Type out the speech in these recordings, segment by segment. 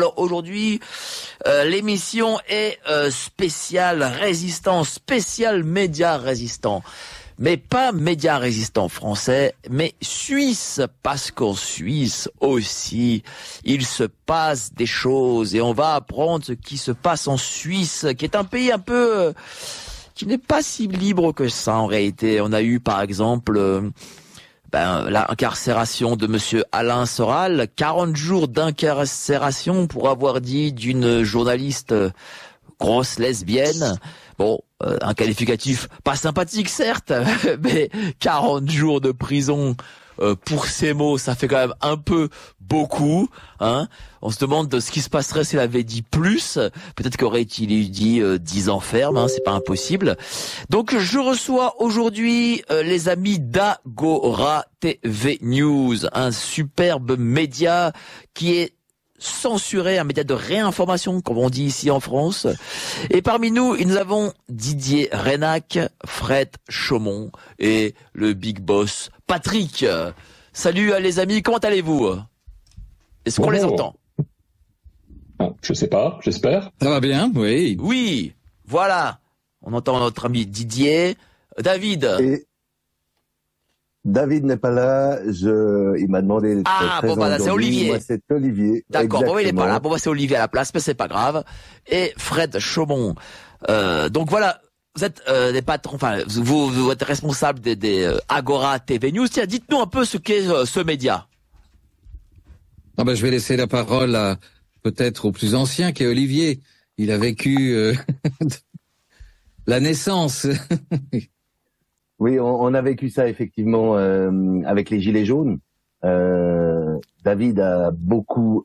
Alors aujourd'hui, l'émission est spéciale résistant, spécial média résistant. Mais pas média résistant français, mais suisse, parce qu'en Suisse aussi, il se passe des choses et on va apprendre ce qui se passe en Suisse, qui est un pays un peu qui n'est pas si libre que ça en réalité. On a eu par exemple l'incarcération de monsieur Alain Soral, 40 jours d'incarcération pour avoir dit d'une journaliste grosse lesbienne. Bon, un qualificatif pas sympathique certes, mais 40 jours de prison pour ces mots, ça fait quand même un peu beaucoup, hein. On se demande de ce qui se passerait s'il avait dit plus. Peut-être qu'aurait-il dit 10 ans ferme, hein, c'est pas impossible. Donc je reçois aujourd'hui les amis d'Agora TV News, un superbe média qui est censuré, un média de réinformation, comme on dit ici en France. Et parmi nous avons Didier Reynac, Fred Chaumont et le big boss Patrick. Salut les amis, comment allez-vous? Est-ce qu'on les entend? Je sais pas, j'espère. Ça va bien, oui. Oui, voilà. On entend notre ami Didier. David. Et David n'est pas là, il m'a demandé d'être présent. Ah, bon, bah, c'est Olivier. Moi, c'est Olivier. D'accord, bon, il est pas là. Bon, bah, c'est Olivier à la place, mais c'est pas grave. Et Fred Chaumont. Donc voilà, vous êtes des patrons, enfin, vous êtes responsable des Agora TV News. Tiens, dites-nous un peu ce qu'est ce média. Ah ben, je vais laisser la parole à peut-être au plus ancien, qui est Olivier. Il a vécu la naissance. Oui, on a vécu ça effectivement avec les Gilets jaunes. David a beaucoup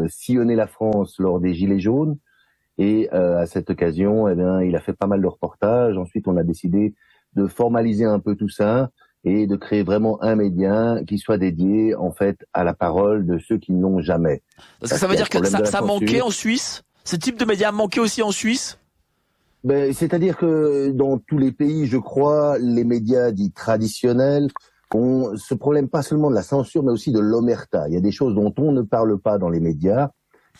sillonné la France lors des Gilets jaunes et à cette occasion, eh bien, il a fait pas mal de reportages. Ensuite, on a décidé de formaliser un peu tout ça et de créer vraiment un média qui soit dédié en fait à la parole de ceux qui n'ont jamais. Parce que ça veut dire que ça manquait en Suisse? Ce type de média manquait aussi en Suisse? Ben, c'est-à-dire que dans tous les pays, je crois, les médias dits traditionnels ont ce problème pas seulement de la censure, mais aussi de l'omerta. Il y a des choses dont on ne parle pas dans les médias,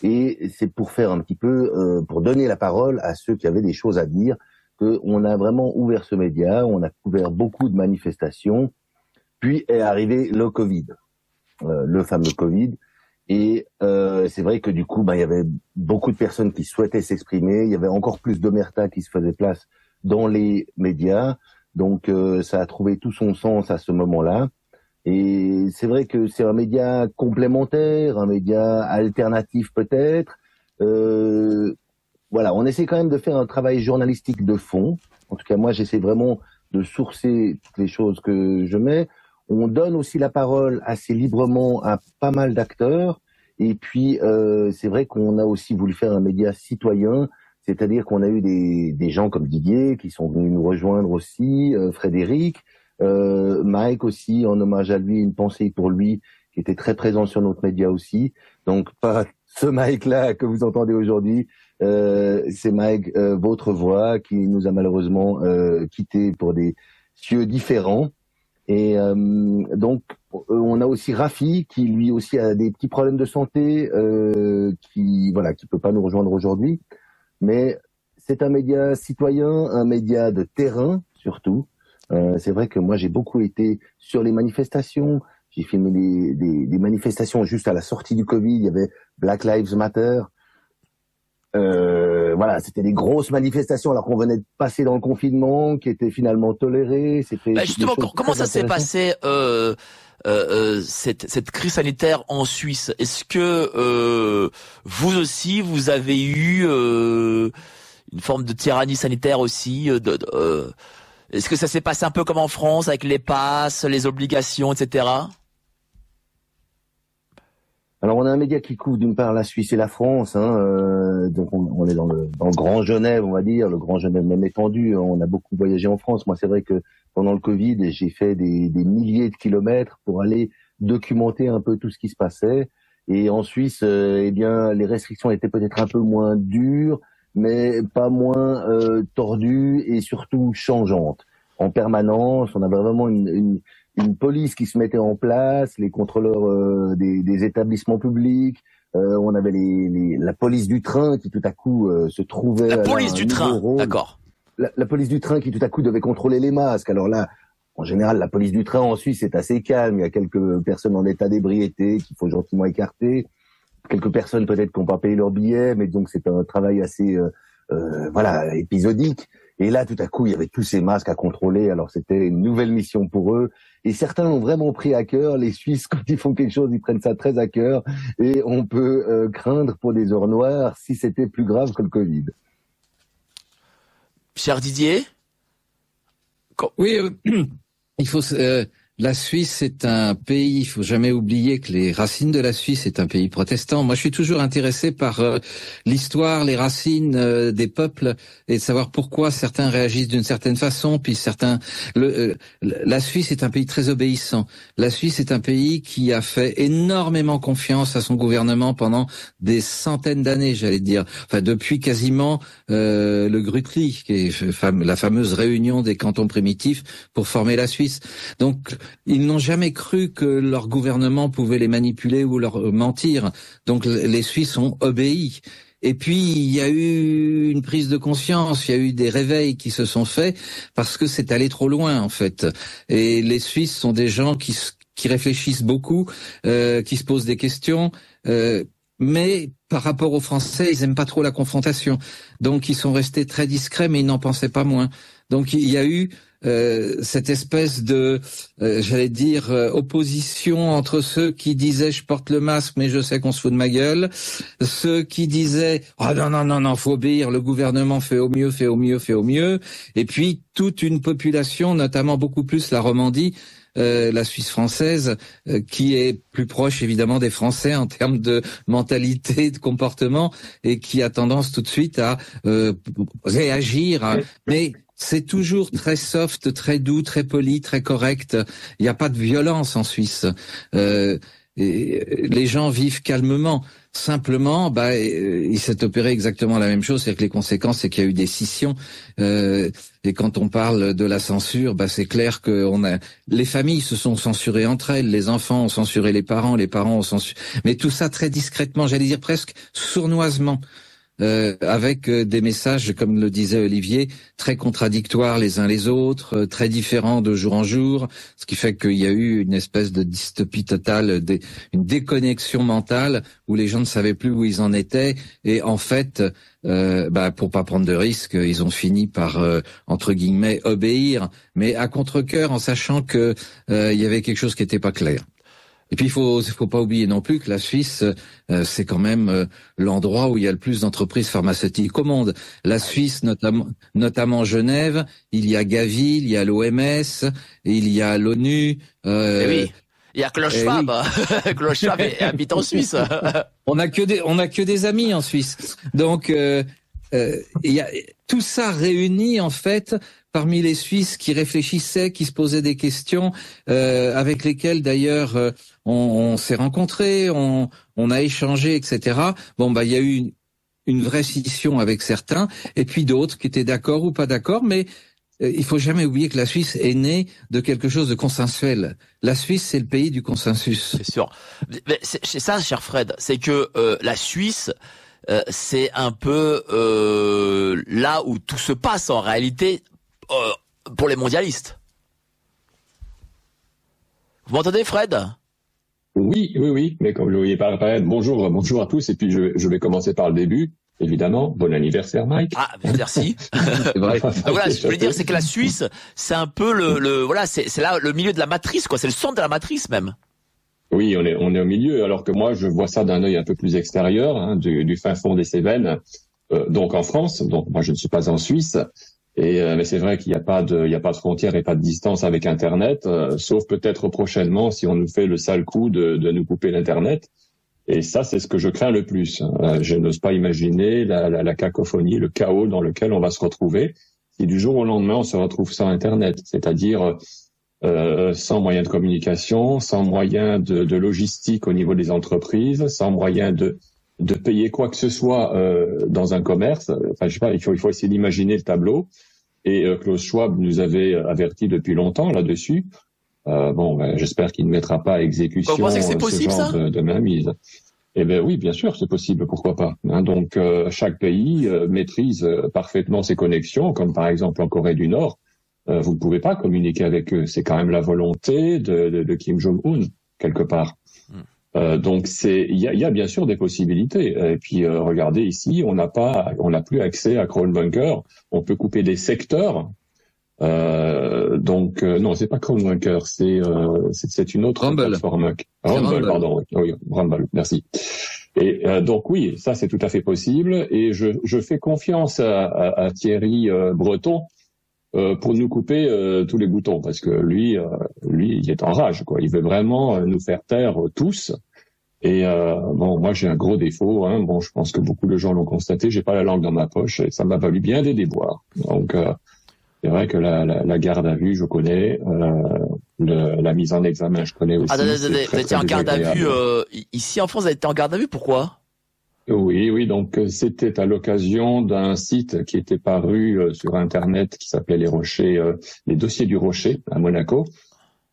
et c'est pour faire un petit peu, pour donner la parole à ceux qui avaient des choses à dire, qu'on a vraiment ouvert ce média, on a couvert beaucoup de manifestations, puis est arrivé le Covid, le fameux Covid. Et c'est vrai que du coup, il y avait beaucoup de personnes qui souhaitaient s'exprimer. Il y avait encore plus d'omerta qui se faisait place dans les médias. Donc ça a trouvé tout son sens à ce moment-là. Et c'est vrai que c'est un média complémentaire, un média alternatif peut-être. Voilà, on essaie quand même de faire un travail journalistique de fond. En tout cas, moi, j'essaie vraiment de sourcer toutes les choses que je mets. On donne aussi la parole assez librement à pas mal d'acteurs. Et puis, c'est vrai qu'on a aussi voulu faire un média citoyen, c'est-à-dire qu'on a eu des gens comme Didier qui sont venus nous rejoindre aussi, Frédéric, Mike aussi, en hommage à lui, une pensée pour lui, qui était très présent sur notre média aussi. Donc, pas ce Mike-là que vous entendez aujourd'hui, c'est Mike, votre voix, qui nous a malheureusement quittés pour des cieux différents. Et donc on a aussi Rafi qui lui aussi a des petits problèmes de santé, qui peut pas nous rejoindre aujourd'hui, mais c'est un média citoyen, un média de terrain surtout. C'est vrai que moi j'ai beaucoup été sur les manifestations, j'ai filmé des manifestations juste à la sortie du Covid, il y avait Black Lives Matter. Voilà, c'était des grosses manifestations alors qu'on venait de passer dans le confinement, qui étaient finalement tolérées. C'était justement, comment ça s'est passé cette crise sanitaire en Suisse? Est-ce que vous aussi vous avez eu une forme de tyrannie sanitaire aussi? Est-ce que ça s'est passé un peu comme en France avec les passes, les obligations, etc.? Alors on a un média qui couvre d'une part la Suisse et la France, donc on est dans le Grand Genève, on va dire, le Grand Genève même étendu. On a beaucoup voyagé en France. Moi, c'est vrai que pendant le Covid, j'ai fait des milliers de kilomètres pour aller documenter un peu tout ce qui se passait. Et en Suisse, eh bien, les restrictions étaient peut-être un peu moins dures, mais pas moins tordues et surtout changeantes. En permanence, on avait vraiment une police qui se mettait en place, les contrôleurs des établissements publics, On avait la police du train qui tout à coup se trouvait... La police du train, d'accord. La police du train qui tout à coup devait contrôler les masques. Alors là, en général, la police du train en Suisse est assez calme. Il y a quelques personnes en état d'ébriété qu'il faut gentiment écarter. Quelques personnes peut-être qui n'ont pas payé leur billet, mais donc c'est un travail assez épisodique. Et là, tout à coup, il y avait tous ces masques à contrôler. Alors c'était une nouvelle mission pour eux. Et certains l'ont vraiment pris à cœur. Les Suisses, quand ils font quelque chose, ils prennent ça très à cœur. Et on peut craindre pour des heures noires si c'était plus grave que le Covid. Cher Didier, oui, il faut. La Suisse est un pays, il faut jamais oublier que les racines de la Suisse est un pays protestant. Moi, je suis toujours intéressé par l'histoire, les racines des peuples et de savoir pourquoi certains réagissent d'une certaine façon, puis certains... la Suisse est un pays très obéissant. La Suisse est un pays qui a fait énormément confiance à son gouvernement pendant des centaines d'années, j'allais dire. Enfin, depuis quasiment le Grütli, qui est la fameuse réunion des cantons primitifs pour former la Suisse. Donc, ils n'ont jamais cru que leur gouvernement pouvait les manipuler ou leur mentir. Donc les Suisses ont obéi. Et puis il y a eu une prise de conscience, il y a eu des réveils qui se sont faits parce que c'est allé trop loin en fait. Et les Suisses sont des gens qui réfléchissent beaucoup, qui se posent des questions. Mais par rapport aux Français, ils aiment pas trop la confrontation. Donc ils sont restés très discrets, mais ils n'en pensaient pas moins. Donc il y a eu cette espèce de, j'allais dire, opposition entre ceux qui disaient je porte le masque mais je sais qu'on se fout de ma gueule, ceux qui disaient ah non faut obéir, le gouvernement fait au mieux, et puis toute une population, notamment beaucoup plus la Romandie, la Suisse française, qui est plus proche évidemment des Français en termes de mentalité, de comportement, et qui a tendance tout de suite à réagir, mais c'est toujours très soft, très doux, très poli, très correct. Il n'y a pas de violence en Suisse. Et les gens vivent calmement. Simplement, il s'est opéré exactement la même chose, c'est que les conséquences, c'est qu'il y a eu des scissions. Et quand on parle de la censure, c'est clair que les familles se sont censurées entre elles, les enfants ont censuré les parents ont censuré, mais tout ça très discrètement, j'allais dire presque sournoisement. Avec des messages, comme le disait Olivier, très contradictoires les uns les autres, très différents de jour en jour, ce qui fait qu'il y a eu une espèce de dystopie totale, une déconnexion mentale où les gens ne savaient plus où ils en étaient, et en fait, pour pas prendre de risques, ils ont fini par entre guillemets obéir, mais à contre-cœur, en sachant que il y avait quelque chose qui n'était pas clair. Et puis il faut pas oublier non plus que la Suisse, c'est quand même l'endroit où il y a le plus d'entreprises pharmaceutiques au monde. La Suisse, notamment Genève, il y a Gavi, il y a l'OMS, il y a l'ONU. Oui. Il y a Klaus Schwab. Oui. Klaus Schwab habite en Suisse. On a que des amis en Suisse. Donc il y a tout ça réuni en fait parmi les Suisses qui réfléchissaient, qui se posaient des questions, avec lesquels d'ailleurs on s'est rencontrés, on a échangé, etc. Il y a eu une vraie scission avec certains, et puis d'autres qui étaient d'accord ou pas d'accord, mais il faut jamais oublier que la Suisse est née de quelque chose de consensuel. La Suisse, c'est le pays du consensus. C'est sûr. Mais c'est ça, cher Fred, c'est que la Suisse, c'est un peu là où tout se passe en réalité pour les mondialistes. Vous m'entendez, Fred ? Oui, mais comme je ne voyais pas apparaître, bonjour à tous, et puis je vais commencer par le début, évidemment. Bon anniversaire, Mike. Ah, merci. C'est vrai. Donc voilà, ce que je voulais dire, c'est que la Suisse, c'est un peu c'est là le milieu de la matrice, quoi. C'est le centre de la matrice même. Oui, on est au milieu, alors que moi, je vois ça d'un œil un peu plus extérieur, du fin fond des Cévennes, donc en France. Donc moi, je ne suis pas en Suisse. Mais c'est vrai qu'il n'y a pas de frontières et pas de distance avec Internet, sauf peut-être prochainement si on nous fait le sale coup de nous couper l'Internet. Et ça, c'est ce que je crains le plus. Je n'ose pas imaginer la cacophonie, le chaos dans lequel on va se retrouver si du jour au lendemain on se retrouve sans Internet, c'est-à-dire sans moyen de communication, sans moyen de logistique au niveau des entreprises, sans moyen de payer quoi que ce soit dans un commerce. Enfin, je sais pas, il faut essayer d'imaginer le tableau. Et Klaus Schwab nous avait averti depuis longtemps là-dessus. J'espère qu'il ne mettra pas à exécution Vous pensez que c'est ce possible, genre ça de mainmise. Eh bien oui, bien sûr, c'est possible, pourquoi pas. Hein, donc chaque pays maîtrise parfaitement ses connexions, comme par exemple en Corée du Nord. Vous ne pouvez pas communiquer avec eux. C'est quand même la volonté de Kim Jong-un, quelque part. Donc il y a bien sûr des possibilités. Et puis regardez ici, on n'a plus accès à Chrome Bunker. On peut couper des secteurs. Non, c'est pas Chrome Bunker, c'est une autre plateforme. Rumble, pardon. Oui, Rumble, merci. Et donc oui, ça c'est tout à fait possible. Et je fais confiance à Thierry Breton pour nous couper tous les boutons, parce que lui, il est en rage, quoi. Il veut vraiment nous faire taire tous. Et moi j'ai un gros défaut. Hein. Bon, je pense que beaucoup de gens l'ont constaté. J'ai pas la langue dans ma poche et ça m'a valu bien des déboires. Donc c'est vrai que la garde à vue, je connais. La mise en examen, je connais aussi. Vous étiez en garde à vue ici en France. Vous avez été en garde à vue. Pourquoi? Oui. Donc c'était à l'occasion d'un site qui était paru sur Internet qui s'appelait les dossiers du Rocher à Monaco.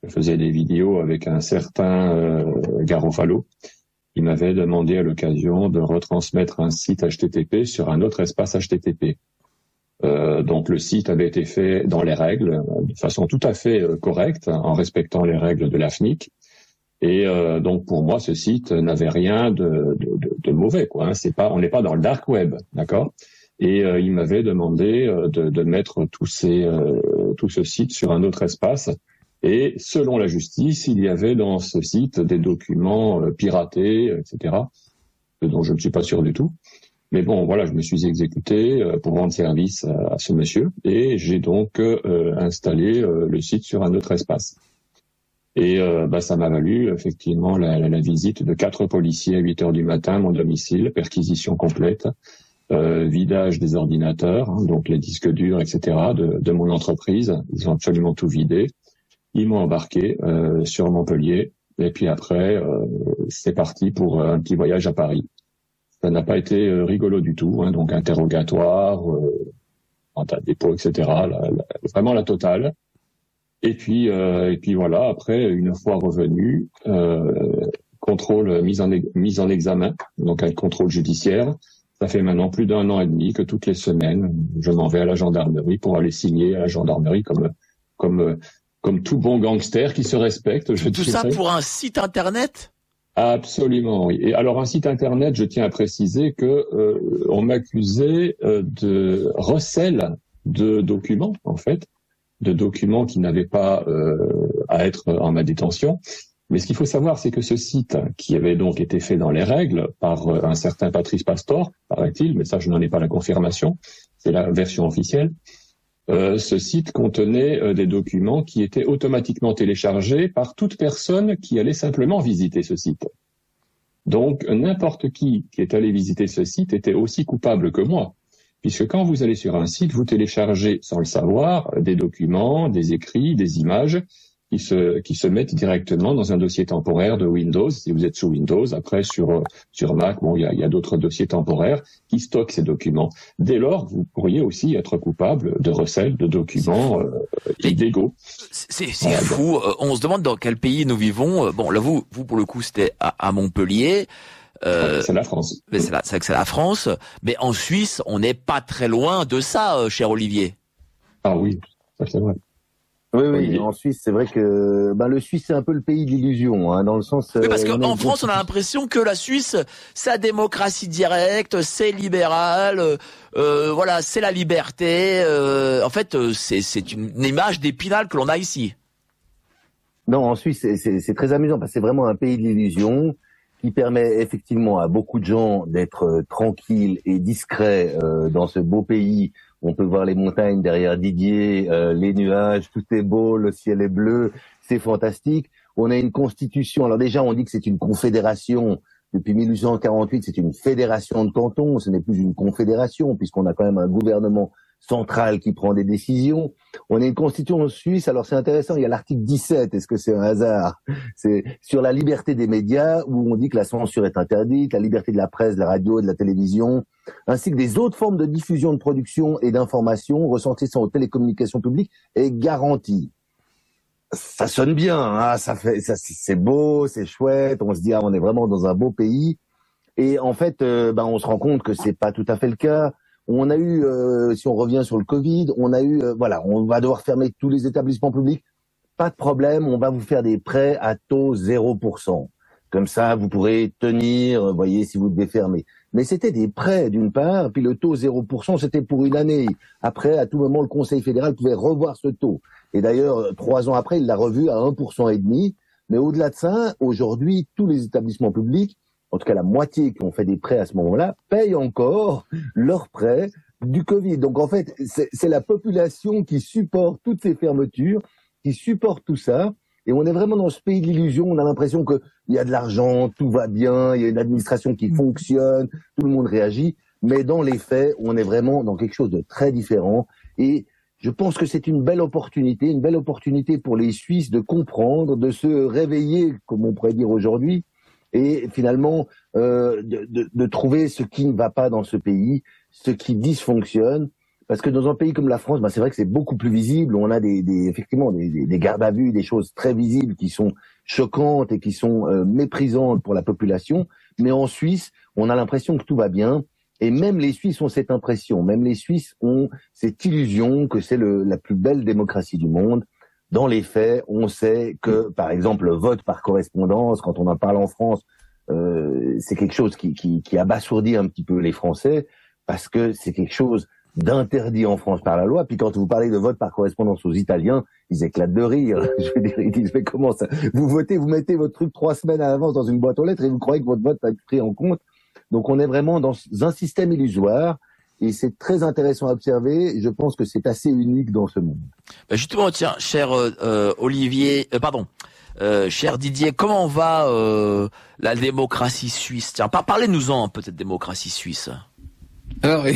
Je faisais des vidéos avec un certain Garofalo. Il m'avait demandé à l'occasion de retransmettre un site HTTP sur un autre espace HTTP. Donc le site avait été fait dans les règles, de façon tout à fait correcte, en respectant les règles de la FNIC. Et donc pour moi, ce site n'avait rien de mauvais, quoi. Hein. On n'est pas dans le dark web, d'accord. Et il m'avait demandé de mettre tout ce site sur un autre espace. Et selon la justice, il y avait dans ce site des documents piratés, etc., dont je ne suis pas sûr du tout. Mais bon, voilà, je me suis exécuté pour rendre service à ce monsieur, et j'ai donc installé le site sur un autre espace. Et ça m'a valu effectivement la visite de 4 policiers à 8 heures du matin à mon domicile, perquisition complète, vidage des ordinateurs, hein, donc les disques durs, etc., de mon entreprise. Ils ont absolument tout vidé. Ils m'ont embarqué sur Montpellier, et puis après, c'est parti pour un petit voyage à Paris. Ça n'a pas été rigolo du tout, hein, donc interrogatoire, mandat de dépôt, etc., vraiment la totale. Et puis voilà, après, une fois revenu, contrôle, mise en examen, donc un contrôle judiciaire. Ça fait maintenant plus d'1 an et demi que toutes les semaines, je m'en vais à la gendarmerie pour aller signer à la gendarmerie comme tout bon gangster qui se respecte. Tout ça pour un site internet? Absolument, oui. Et alors un site internet, je tiens à préciser que on m'accusait de recel de documents, en fait, de documents qui n'avaient pas à être en ma détention. Mais ce qu'il faut savoir, c'est que ce site, qui avait donc été fait dans les règles par un certain Patrice Pastor, paraît-il, mais ça je n'en ai pas la confirmation, c'est la version officielle. Ce site contenait des documents qui étaient automatiquement téléchargés par toute personne qui allait simplement visiter ce site. Donc, n'importe qui est allé visiter ce site était aussi coupable que moi, puisque quand vous allez sur un site, vous téléchargez, sans le savoir, des documents, des écrits, des images qui se mettent directement dans un dossier temporaire de Windows. Si vous êtes sous Windows, après sur Mac, bon, il y a d'autres dossiers temporaires qui stockent ces documents. Dès lors, vous pourriez aussi être coupable de recel de documents illégaux. C'est fou. On se demande dans quel pays nous vivons. Bon, là, vous pour le coup, c'était à Montpellier. C'est la France. Mais c'est vrai que c'est la France. Mais en Suisse, on n'est pas très loin de ça, cher Olivier. Ah oui, ça c'est vrai. Oui, en Suisse, c'est vrai que le Suisse, c'est un peu le pays d'illusion, hein, dans le sens... Oui, parce qu'en France, on a l'impression que la Suisse, c'est la démocratie directe, c'est libéral, voilà, c'est la liberté. En fait, c'est une image d'Épinal que l'on a ici. Non, en Suisse, c'est très amusant, parce que c'est vraiment un pays de l'illusion qui permet effectivement à beaucoup de gens d'être tranquilles et discrets dans ce beau pays. On peut voir les montagnes derrière Didier, les nuages, tout est beau, le ciel est bleu, c'est fantastique. On a une constitution, alors déjà on dit que c'est une confédération, depuis 1848 c'est une fédération de cantons, ce n'est plus une confédération puisqu'on a quand même un gouvernement central qui prend des décisions. On a une constitution suisse, alors c'est intéressant, il y a l'article 17, est-ce que c'est un hasard? C'est sur la liberté des médias où on dit que la censure est interdite, la liberté de la presse, de la radio, de la télévision, ainsi que des autres formes de diffusion, de production et d'information ressentissant aux télécommunications publiques est garantie. Ça sonne bien, hein, c'est beau, c'est chouette, on se dit on est vraiment dans un beau pays. Et en fait, on se rend compte que c'est pas tout à fait le cas. On a eu, si on revient sur le Covid, on va devoir fermer tous les établissements publics. Pas de problème, on va vous faire des prêts à taux 0%. Comme ça, vous pourrez tenir, voyez, si vous devez fermer. Mais c'était des prêts, d'une part, puis le taux 0%, c'était pour une année. Après, à tout moment, le Conseil fédéral pouvait revoir ce taux. Et d'ailleurs, 3 ans après, il l'a revu à 1,5%. Mais au-delà de ça, aujourd'hui, tous les établissements publics, en tout cas la moitié qui ont fait des prêts à ce moment-là, payent encore leurs prêts du Covid. Donc en fait, c'est la population qui supporte toutes ces fermetures, qui supporte tout ça. Et on est vraiment dans ce pays de l'illusion. On a l'impression qu'il y a de l'argent, tout va bien, il y a une administration qui fonctionne, tout le monde réagit. Mais dans les faits, on est vraiment dans quelque chose de très différent. Et je pense que c'est une belle opportunité pour les Suisses de comprendre, de se réveiller, comme on pourrait dire aujourd'hui, et finalement de trouver ce qui ne va pas dans ce pays, ce qui dysfonctionne. Parce que dans un pays comme la France, c'est vrai que c'est beaucoup plus visible. On a effectivement des gardes à vue, des choses très visibles qui sont choquantes et qui sont méprisantes pour la population. Mais en Suisse, on a l'impression que tout va bien. Et même les Suisses ont cette impression. Même les Suisses ont cette illusion que c'est la plus belle démocratie du monde. Dans les faits, on sait que, par exemple, le vote par correspondance, quand on en parle en France, c'est quelque chose qui abasourdit un petit peu les Français, parce que c'est quelque chose d'interdit en France par la loi. Puis quand vous parlez de vote par correspondance aux Italiens, ils éclatent de rire. Je veux dire, ils disent, mais comment ça? Vous votez, vous mettez votre truc 3 semaines à l'avance dans une boîte aux lettres et vous croyez que votre vote va être pris en compte. Donc on est vraiment dans un système illusoire et c'est très intéressant à observer. Je pense que c'est assez unique dans ce monde. Justement, tiens, cher cher Didier, comment va la démocratie suisse? Tiens, parlez-nous-en peut-être démocratie suisse. Alors,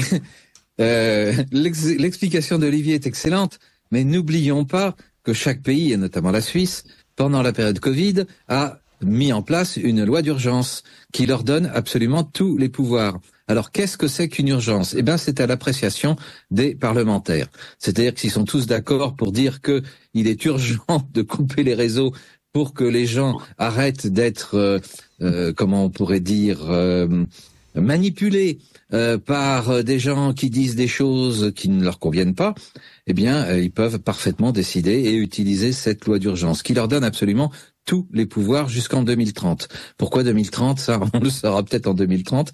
l'explication d'Olivier est excellente, mais n'oublions pas que chaque pays, et notamment la Suisse, pendant la période Covid, a mis en place une loi d'urgence qui leur donne absolument tous les pouvoirs. Alors, qu'est-ce que c'est qu'une urgence? Eh bien, c'est à l'appréciation des parlementaires. C'est-à-dire qu'ils sont tous d'accord pour dire que il est urgent de couper les réseaux pour que les gens arrêtent d'être, comment on pourrait dire, manipulés par des gens qui disent des choses qui ne leur conviennent pas. Eh bien, ils peuvent parfaitement décider et utiliser cette loi d'urgence qui leur donne absolument tous les pouvoirs jusqu'en 2030. Pourquoi 2030? Ça, on le saura peut-être en 2030,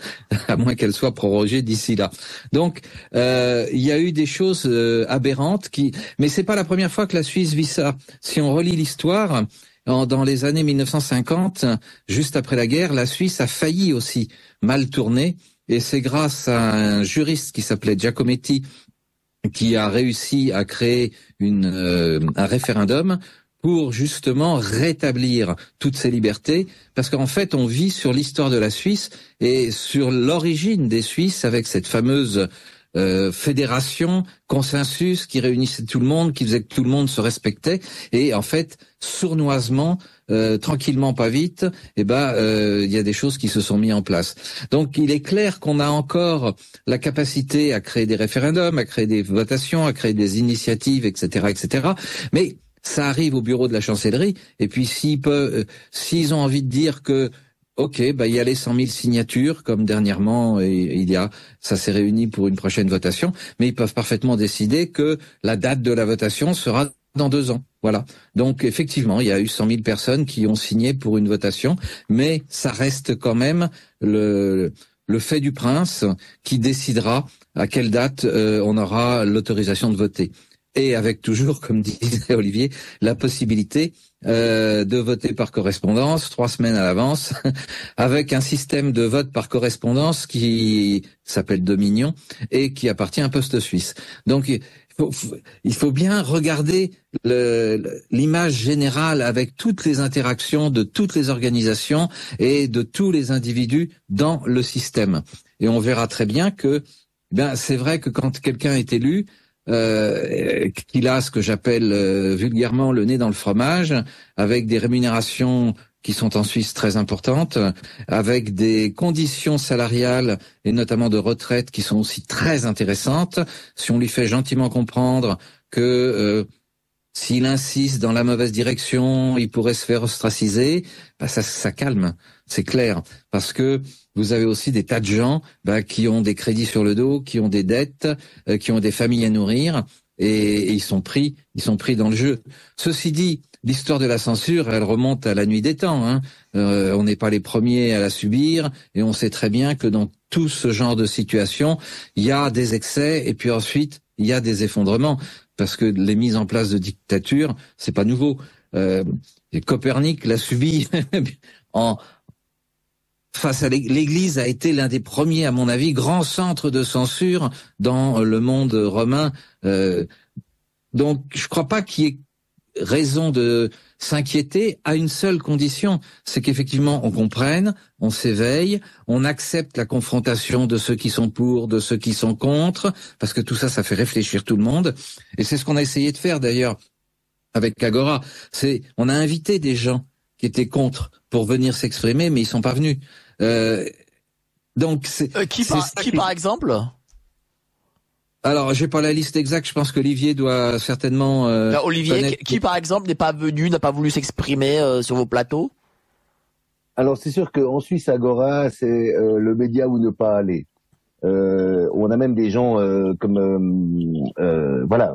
à moins qu'elle soit prorogée d'ici là. Donc, il y a eu des choses aberrantes mais c'est pas la première fois que la Suisse vit ça. Si on relit l'histoire, dans les années 1950, juste après la guerre, la Suisse a failli aussi mal tourner, et c'est grâce à un juriste qui s'appelait Giacometti qui a réussi à créer un référendum pour justement rétablir toutes ces libertés, parce qu'en fait, on vit sur l'histoire de la Suisse et sur l'origine des Suisses avec cette fameuse fédération, consensus qui réunissait tout le monde, qui faisait que tout le monde se respectait, et en fait, sournoisement, tranquillement, pas vite, il y a des choses qui se sont mises en place. Donc, il est clair qu'on a encore la capacité à créer des référendums, à créer des votations, à créer des initiatives, etc., etc., mais ça arrive au bureau de la chancellerie, et puis s'ils ont envie de dire que ok, il y a les 100 000 signatures, comme dernièrement, et ça s'est réuni pour une prochaine votation, mais ils peuvent parfaitement décider que la date de la votation sera dans 2 ans. Voilà. Donc, effectivement, il y a eu 100 000 personnes qui ont signé pour une votation, mais ça reste quand même le fait du prince qui décidera à quelle date on aura l'autorisation de voter. Et avec toujours, comme disait Olivier, la possibilité de voter par correspondance 3 semaines à l'avance, avec un système de vote par correspondance qui s'appelle Dominion et qui appartient à Poste Suisse. Donc, il faut bien regarder l'image générale avec toutes les interactions de toutes les organisations et de tous les individus dans le système. Et on verra très bien que, c'est vrai que quand quelqu'un est élu, qu'il a ce que j'appelle vulgairement le nez dans le fromage, avec des rémunérations qui sont en Suisse très importantes, avec des conditions salariales et notamment de retraite qui sont aussi très intéressantes. Si on lui fait gentiment comprendre que s'il insiste dans la mauvaise direction, il pourrait se faire ostraciser. Bah ça calme, c'est clair, parce que vous avez aussi des tas de gens qui ont des crédits sur le dos, qui ont des dettes, qui ont des familles à nourrir, et ils sont pris dans le jeu. Ceci dit, l'histoire de la censure, elle remonte à la nuit des temps. Hein. On n'est pas les premiers à la subir, et on sait très bien que dans tout ce genre de situation, il y a des excès, et puis ensuite il y a des effondrements, parce que les mises en place de dictatures, c'est pas nouveau. Copernic l'a subi face à l'Église, a été l'un des premiers, à mon avis, grands centres de censure dans le monde romain. Donc, je crois pas qu'il y ait raison de s'inquiéter à une seule condition, c'est qu'effectivement on comprenne, on s'éveille, on accepte la confrontation de ceux qui sont pour, de ceux qui sont contre, parce que tout ça, ça fait réfléchir tout le monde. Et c'est ce qu'on a essayé de faire d'ailleurs avec Agora. On a invité des gens qui étaient contre pour venir s'exprimer, mais ils sont pas venus. Donc qui par exemple? Alors, j'ai pas la liste exacte. Je pense qu'Olivier doit certainement. Olivier, qui par exemple n'est pas venu, n'a pas voulu s'exprimer sur vos plateaux? Alors, c'est sûr qu'en Suisse, Agora, c'est le média où ne pas aller. On a même des gens voilà,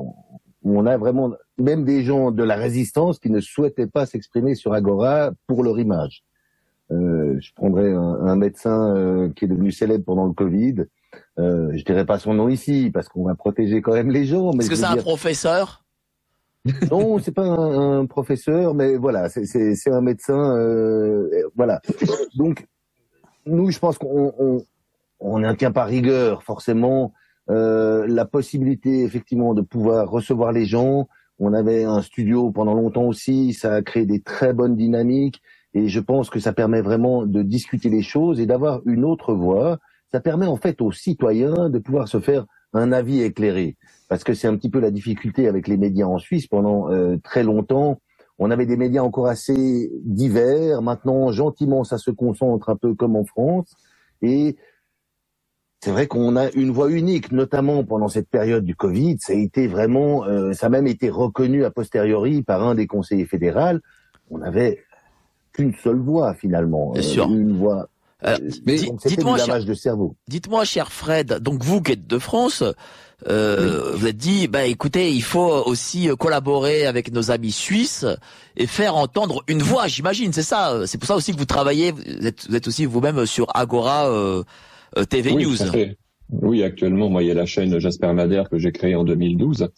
on a vraiment même des gens de la résistance qui ne souhaitaient pas s'exprimer sur Agora pour leur image. Je prendrais un médecin qui est devenu célèbre pendant le Covid. Je dirais pas son nom ici parce qu'on va protéger quand même les gens. Est-ce que c'est un professeur? Non, c'est pas un professeur, mais voilà, c'est un médecin. Voilà. Donc nous, je pense qu'on n'en tient pas rigueur forcément. La possibilité effectivement de pouvoir recevoir les gens. On avait un studio pendant longtemps aussi, ça a créé des très bonnes dynamiques et je pense que ça permet vraiment de discuter les choses et d'avoir une autre voix. Ça permet en fait aux citoyens de pouvoir se faire un avis éclairé. Parce que c'est un petit peu la difficulté avec les médias en Suisse. Pendant très longtemps, on avait des médias encore assez divers. Maintenant, gentiment, ça se concentre un peu comme en France. Et c'est vrai qu'on a une voix unique, notamment pendant cette période du Covid. Ça a été vraiment, ça a même été reconnu a posteriori par un des conseillers fédéraux. On n'avait qu'une seule voix finalement. Bien sûr. Une voix. Mais dites-moi, cher Fred, donc vous qui êtes de France, oui. Vous êtes dit, écoutez, il faut aussi collaborer avec nos amis suisses et faire entendre une voix, j'imagine, c'est ça. C'est pour ça aussi que vous travaillez, vous êtes aussi vous-même sur Agora TV oui, News. Tout à fait. Oui, actuellement, moi, il y a la chaîne Jasper Madère que j'ai créée en 2012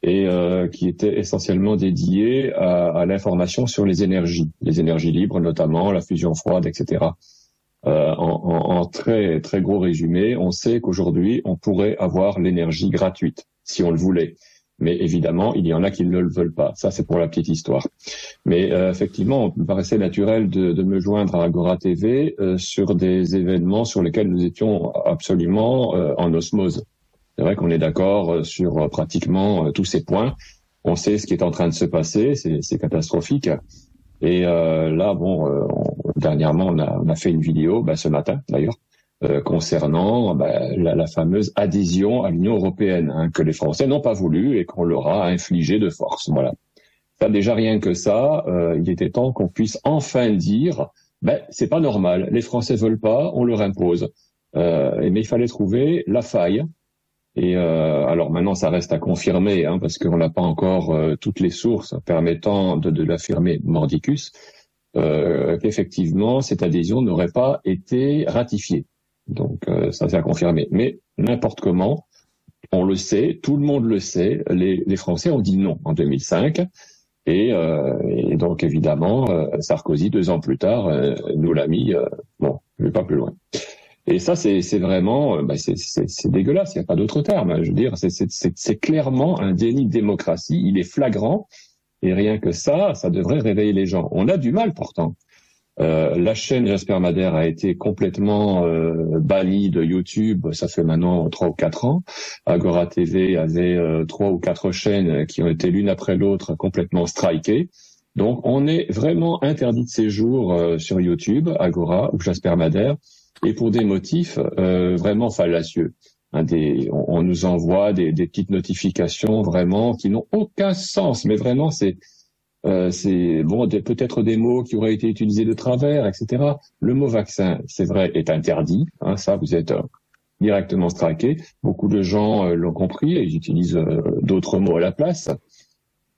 et qui était essentiellement dédiée à l'information sur les énergies libres notamment, la fusion froide, etc. En très très gros résumé, on sait qu'aujourd'hui on pourrait avoir l'énergie gratuite si on le voulait, mais évidemment il y en a qui ne le veulent pas. Ça c'est pour la petite histoire. Mais effectivement, il me paraissait naturel de me joindre à Agora TV sur des événements sur lesquels nous étions absolument en osmose. C'est vrai qu'on est d'accord sur pratiquement tous ces points. On sait ce qui est en train de se passer, c'est catastrophique. Et là, dernièrement, on a fait une vidéo, ce matin d'ailleurs, concernant la fameuse adhésion à l'Union européenne, que les Français n'ont pas voulu et qu'on leur a infligé de force. Voilà. Ça, déjà rien que ça, il était temps qu'on puisse enfin dire, c'est pas normal, les Français veulent pas, on leur impose. Mais il fallait trouver la faille. Et alors maintenant, ça reste à confirmer, parce qu'on n'a pas encore toutes les sources permettant de l'affirmer mordicus, qu'effectivement, cette adhésion n'aurait pas été ratifiée. Donc ça, c'est à confirmer. Mais n'importe comment, on le sait, tout le monde le sait, les Français ont dit non en 2005. Et donc, évidemment, Sarkozy, 2 ans plus tard, nous l'a mis, je vais pas plus loin. Et ça, c'est vraiment, c'est dégueulasse. Il n'y a pas d'autre terme. Je veux dire, c'est clairement un déni de démocratie. Il est flagrant. Et rien que ça devrait réveiller les gens. On a du mal pourtant. La chaîne Jasper Madère a été complètement bannie de YouTube. Ça fait maintenant 3 ou 4 ans. Agora TV avait 3 ou 4 chaînes qui ont été l'une après l'autre complètement strikées. Donc, on est vraiment interdit de séjour sur YouTube, Agora ou Jasper Madère. Et pour des motifs vraiment fallacieux. on nous envoie des petites notifications vraiment qui n'ont aucun sens, mais vraiment c'est bon, peut-être des mots qui auraient été utilisés de travers, etc. Le mot vaccin, c'est vrai, est interdit. Ça, vous êtes directement straqué. Beaucoup de gens l'ont compris et ils utilisent d'autres mots à la place.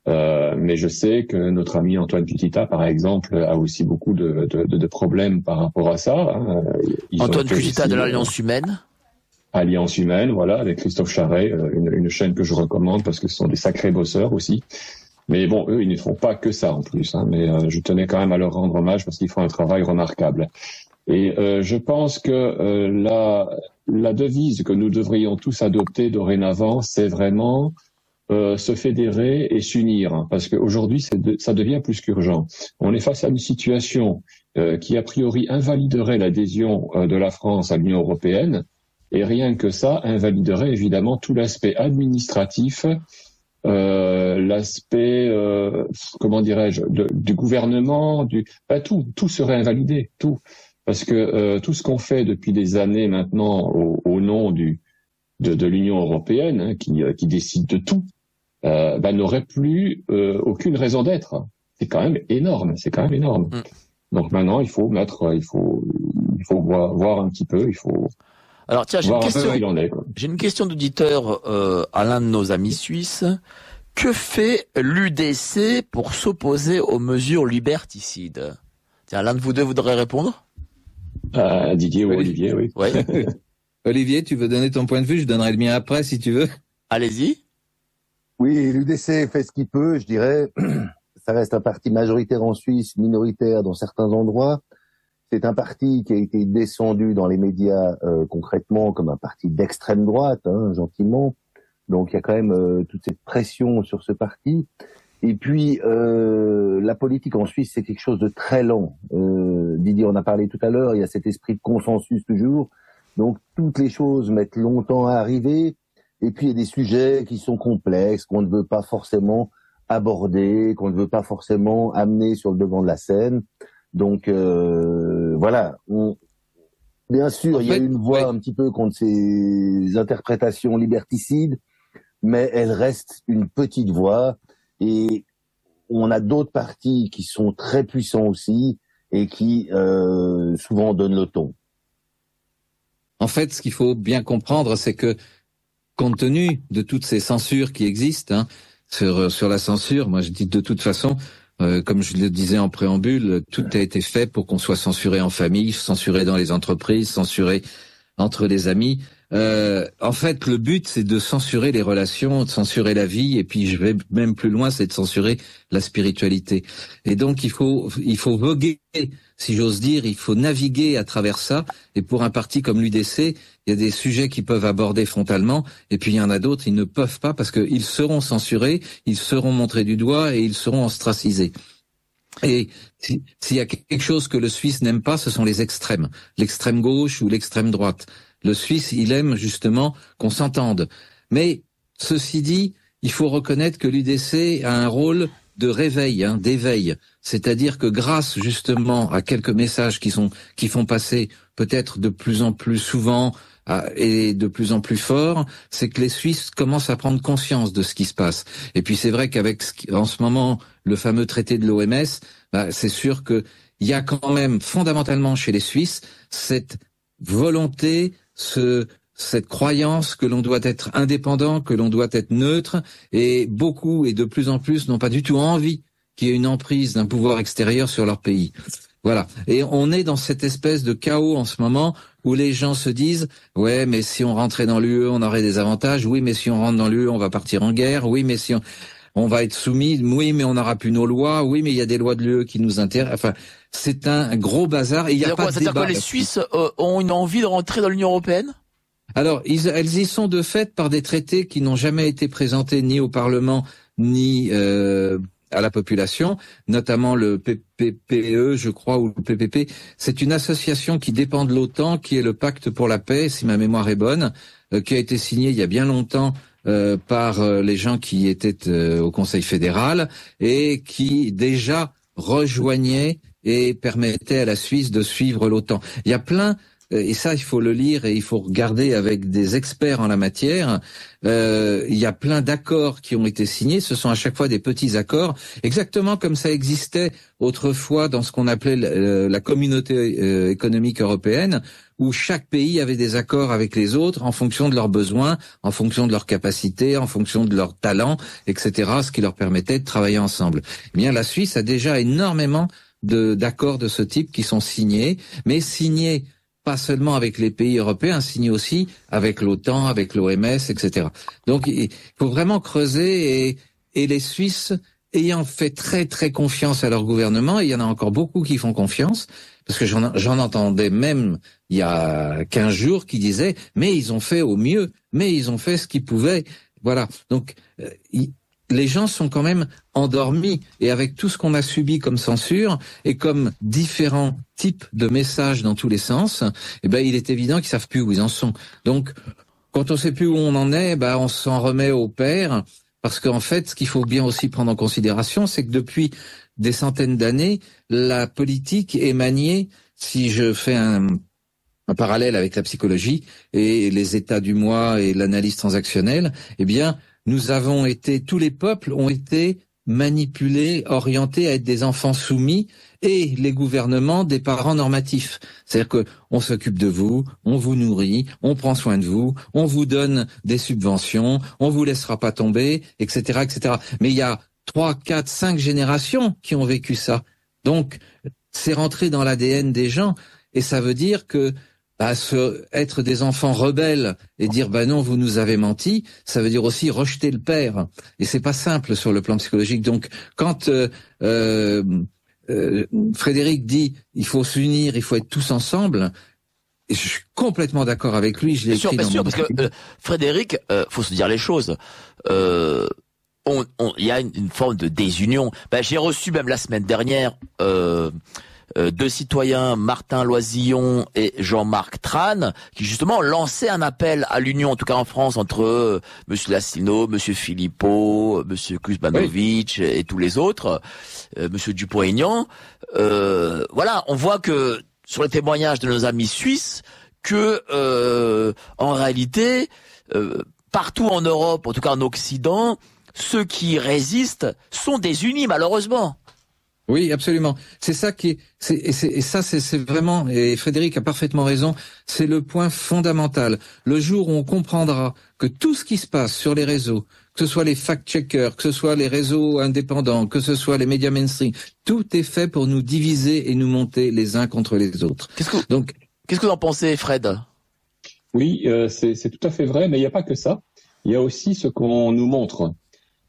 Mais je sais que notre ami Antoine Putita, par exemple, a aussi beaucoup de problèmes par rapport à ça. Antoine Putita de l'Alliance Humaine. Alliance Humaine, voilà, avec Christophe Charret, une chaîne que je recommande parce que ce sont des sacrés bosseurs aussi. Mais bon, eux, ils ne font pas que ça en plus. Mais je tenais quand même à leur rendre hommage parce qu'ils font un travail remarquable. Et je pense que la devise que nous devrions tous adopter dorénavant, c'est vraiment se fédérer et s'unir, parce qu'aujourd'hui, ça devient plus qu'urgent. On est face à une situation qui, a priori, invaliderait l'adhésion de la France à l'Union européenne. Et rien que ça invaliderait évidemment tout l'aspect administratif, l'aspect, comment dirais-je, du gouvernement, tout serait invalidé, tout. Parce que tout ce qu'on fait depuis des années maintenant au nom de l'Union européenne, qui décide de tout, n'aurait plus aucune raison d'être. C'est quand même énorme, Donc maintenant, il faut voir un petit peu, il faut. Alors tiens, j'ai une question d'auditeur à l'un de nos amis suisses. Que fait l'UDC pour s'opposer aux mesures liberticides? Tiens, l'un de vous deux voudrait répondre? Didier ou Olivier, oui. Ouais. Olivier, tu veux donner ton point de vue? Je donnerai le mien après, si tu veux. Allez-y. Oui, l'UDC fait ce qu'il peut, je dirais. Ça reste un parti majoritaire en Suisse, minoritaire dans certains endroits. C'est un parti qui a été descendu dans les médias concrètement comme un parti d'extrême droite, gentiment. Donc il y a quand même toute cette pression sur ce parti. Et puis la politique en Suisse, c'est quelque chose de très lent. Didier en a parlé tout à l'heure, il y a cet esprit de consensus toujours. Donc toutes les choses mettent longtemps à arriver. Et puis il y a des sujets qui sont complexes, qu'on ne veut pas forcément aborder, qu'on ne veut pas forcément amener sur le devant de la scène. Donc voilà, bien sûr, il y a une voix un petit peu contre ces interprétations liberticides, mais elle reste une petite voix et on a d'autres partis qui sont très puissants aussi et qui souvent donnent le ton. En fait, ce qu'il faut bien comprendre, c'est que compte tenu de toutes ces censures qui existent, sur la censure, moi je dis de toute façon, comme je le disais en préambule, tout a été fait pour qu'on soit censuré en famille, censuré dans les entreprises, censuré entre les amis. En fait, le but, c'est de censurer les relations, de censurer la vie, et puis je vais même plus loin, c'est de censurer la spiritualité. Et donc, il faut voguer, si j'ose dire, il faut naviguer à travers ça. Et pour un parti comme l'UDC, il y a des sujets qui peuvent aborder frontalement, et puis il y en a d'autres, ils ne peuvent pas, parce qu'ils seront censurés, ils seront montrés du doigt, et ils seront ostracisés. Et s'il y a quelque chose que le Suisse n'aime pas, ce sont les extrêmes, l'extrême gauche ou l'extrême droite. Le Suisse, il aime justement qu'on s'entende. Mais ceci dit, il faut reconnaître que l'UDC a un rôle de réveil, d'éveil. C'est-à-dire que grâce justement à quelques messages qui font passer peut-être de plus en plus souvent et de plus en plus fort, c'est que les Suisses commencent à prendre conscience de ce qui se passe. Et puis c'est vrai qu'avec en ce moment le fameux traité de l'OMS, c'est sûr que il y a quand même fondamentalement chez les Suisses cette volonté, cette croyance que l'on doit être indépendant, que l'on doit être neutre, et beaucoup et de plus en plus n'ont pas du tout envie qu'il y ait une emprise d'un pouvoir extérieur sur leur pays. Voilà. Et on est dans cette espèce de chaos en ce moment où les gens se disent « Ouais, mais si on rentrait dans l'UE, on aurait des avantages. Oui, mais si on rentre dans l'UE, on va partir en guerre. Oui, mais si on va être soumis. Oui, mais on n'aura plus nos lois. Oui, mais il y a des lois de l'UE qui nous intéressent. » Enfin, c'est un gros bazar et il n'y a pas de débat. C'est-à-dire que les Suisses ont une envie de rentrer dans l'Union européenne ? Alors, elles y sont de fait par des traités qui n'ont jamais été présentés ni au Parlement ni à la population, notamment le PPPE, je crois, ou le PPP. C'est une association qui dépend de l'OTAN, qui est le Pacte pour la paix, si ma mémoire est bonne, qui a été signé il y a bien longtemps par les gens qui étaient au Conseil fédéral et qui déjà rejoignait et permettait à la Suisse de suivre l'OTAN. Il y a plein et ça il faut le lire et il faut regarder avec des experts en la matière, il y a plein d'accords qui ont été signés, ce sont à chaque fois des petits accords, exactement comme ça existait autrefois dans ce qu'on appelait la communauté économique européenne, où chaque pays avait des accords avec les autres en fonction de leurs besoins, en fonction de leurs capacités, en fonction de leurs talents, etc., ce qui leur permettait de travailler ensemble. Eh bien, la Suisse a déjà énormément d'accords de ce type qui sont signés, mais signés pas seulement avec les pays européens, signés aussi avec l'OTAN, avec l'OMS, etc. Donc, il faut vraiment creuser et les Suisses, ayant fait très très confiance à leur gouvernement, et il y en a encore beaucoup qui font confiance, parce que j'en entendais même il y a 15 jours qui disaient « mais ils ont fait au mieux, mais ils ont fait ce qu'ils pouvaient ». Voilà, donc les gens sont quand même endormis, et avec tout ce qu'on a subi comme censure et comme différents types de messages dans tous les sens, eh ben il est évident qu'ils savent plus où ils en sont. Donc quand on sait plus où on en est, on s'en remet au père, parce qu'en fait ce qu'il faut bien aussi prendre en considération, c'est que depuis des centaines d'années, la politique est maniée, si je fais un parallèle avec la psychologie et les états du moi et l'analyse transactionnelle, eh bien, tous les peuples ont été manipulés, orientés à être des enfants soumis, et les gouvernements des parents normatifs. C'est-à-dire que on s'occupe de vous, on vous nourrit, on prend soin de vous, on vous donne des subventions, on vous laissera pas tomber, etc., etc. Mais il y a 3, 4, 5 générations qui ont vécu ça. Donc, c'est rentré dans l'ADN des gens, et ça veut dire que être des enfants rebelles et dire non, vous nous avez menti, ça veut dire aussi rejeter le père, et c'est pas simple sur le plan psychologique. Donc quand Frédéric dit il faut s'unir, il faut être tous ensemble, et je suis complètement d'accord avec lui, je l'ai écrit bien sûr, parce que Frédéric, faut se dire les choses. Il y a une forme de désunion. J'ai reçu même la semaine dernière deux citoyens, Martin Loisillon et Jean-Marc Tran, qui justement lançaient un appel à l'union, en tout cas en France, entre Monsieur Lassino, Monsieur Philippot, Monsieur Kuzmanovic et tous les autres, Monsieur Dupont-Aignan. Voilà, on voit que sur les témoignages de nos amis suisses, que en réalité, partout en Europe, en tout cas en Occident, ceux qui résistent sont désunis, malheureusement. Oui, absolument. C'est ça c'est vraiment, et Frédéric a parfaitement raison, c'est le point fondamental. Le jour où on comprendra que tout ce qui se passe sur les réseaux, que ce soit les fact-checkers, que ce soit les réseaux indépendants, que ce soit les médias mainstream, tout est fait pour nous diviser et nous monter les uns contre les autres. Qu'est-ce que vous en pensez, Fred? Oui, c'est tout à fait vrai, mais il n'y a pas que ça. Il y a aussi ce qu'on nous montre.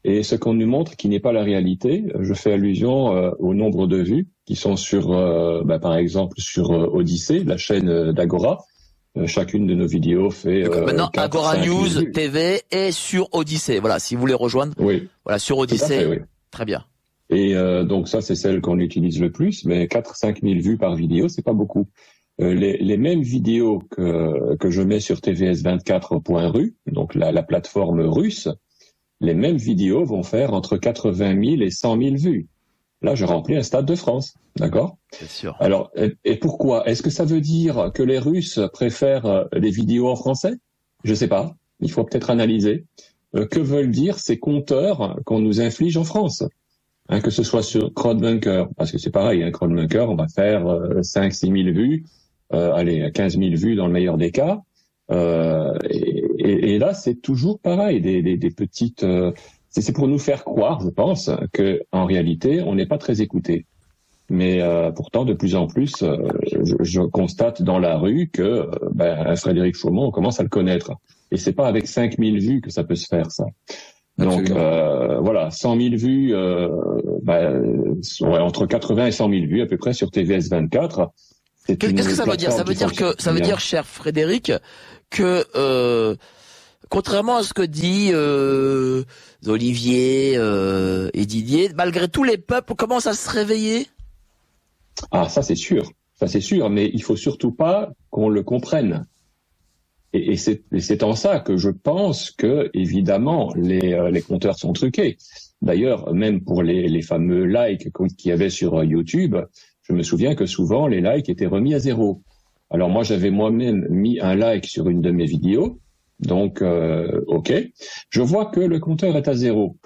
Et ce qu'on nous montre qui n'est pas la réalité, je fais allusion au nombre de vues qui sont sur, par exemple, sur Odyssée, la chaîne d'Agora. Chacune de nos vidéos fait maintenant 4, Agora 5 News vues. TV est sur Odyssée. Voilà, si vous voulez rejoindre. Oui. Voilà, sur Odyssée. Fait, oui. Très bien. Et donc ça, c'est celle qu'on utilise le plus, mais 4-5 000 vues par vidéo, c'est pas beaucoup. Les mêmes vidéos que je mets sur tvs24.ru, donc la plateforme russe, les mêmes vidéos vont faire entre 80 000 et 100 000 vues. Là, je remplis un stade de France, d'accord ? Bien sûr. Alors, et pourquoi ? Est-ce que ça veut dire que les Russes préfèrent les vidéos en français ? Je sais pas. Il faut peut-être analyser. Que veulent dire ces compteurs qu'on nous inflige en France ? Que ce soit sur Crowdbunker, parce que c'est pareil, Crowdbunker, on va faire 5-6 000 vues, 15 000 vues dans le meilleur des cas. Et là, c'est toujours pareil, des petites. C'est pour nous faire croire, je pense, que en réalité, on n'est pas très écouté. Mais pourtant, de plus en plus, je constate dans la rue que Frédéric Chaumont, on commence à le connaître. Et c'est pas avec 5 000 vues que ça peut se faire, ça. Donc voilà, 100 000 vues, entre 80 et 100 000 vues à peu près sur TVS 24. Qu'est-ce que ça veut dire ? Ça veut dire, cher Frédéric, que contrairement à ce que dit Olivier et Didier, malgré tout, les peuples commencent à se réveiller. Ah, ça c'est sûr, mais il faut surtout pas qu'on le comprenne. Et c'est en ça que je pense que, évidemment, les compteurs sont truqués. D'ailleurs, même pour les fameux likes qu'il y avait sur YouTube, je me souviens que souvent les likes étaient remis à 0. Alors moi, j'avais moi-même mis un like sur une de mes vidéos, donc ok. Je vois que le compteur est à 0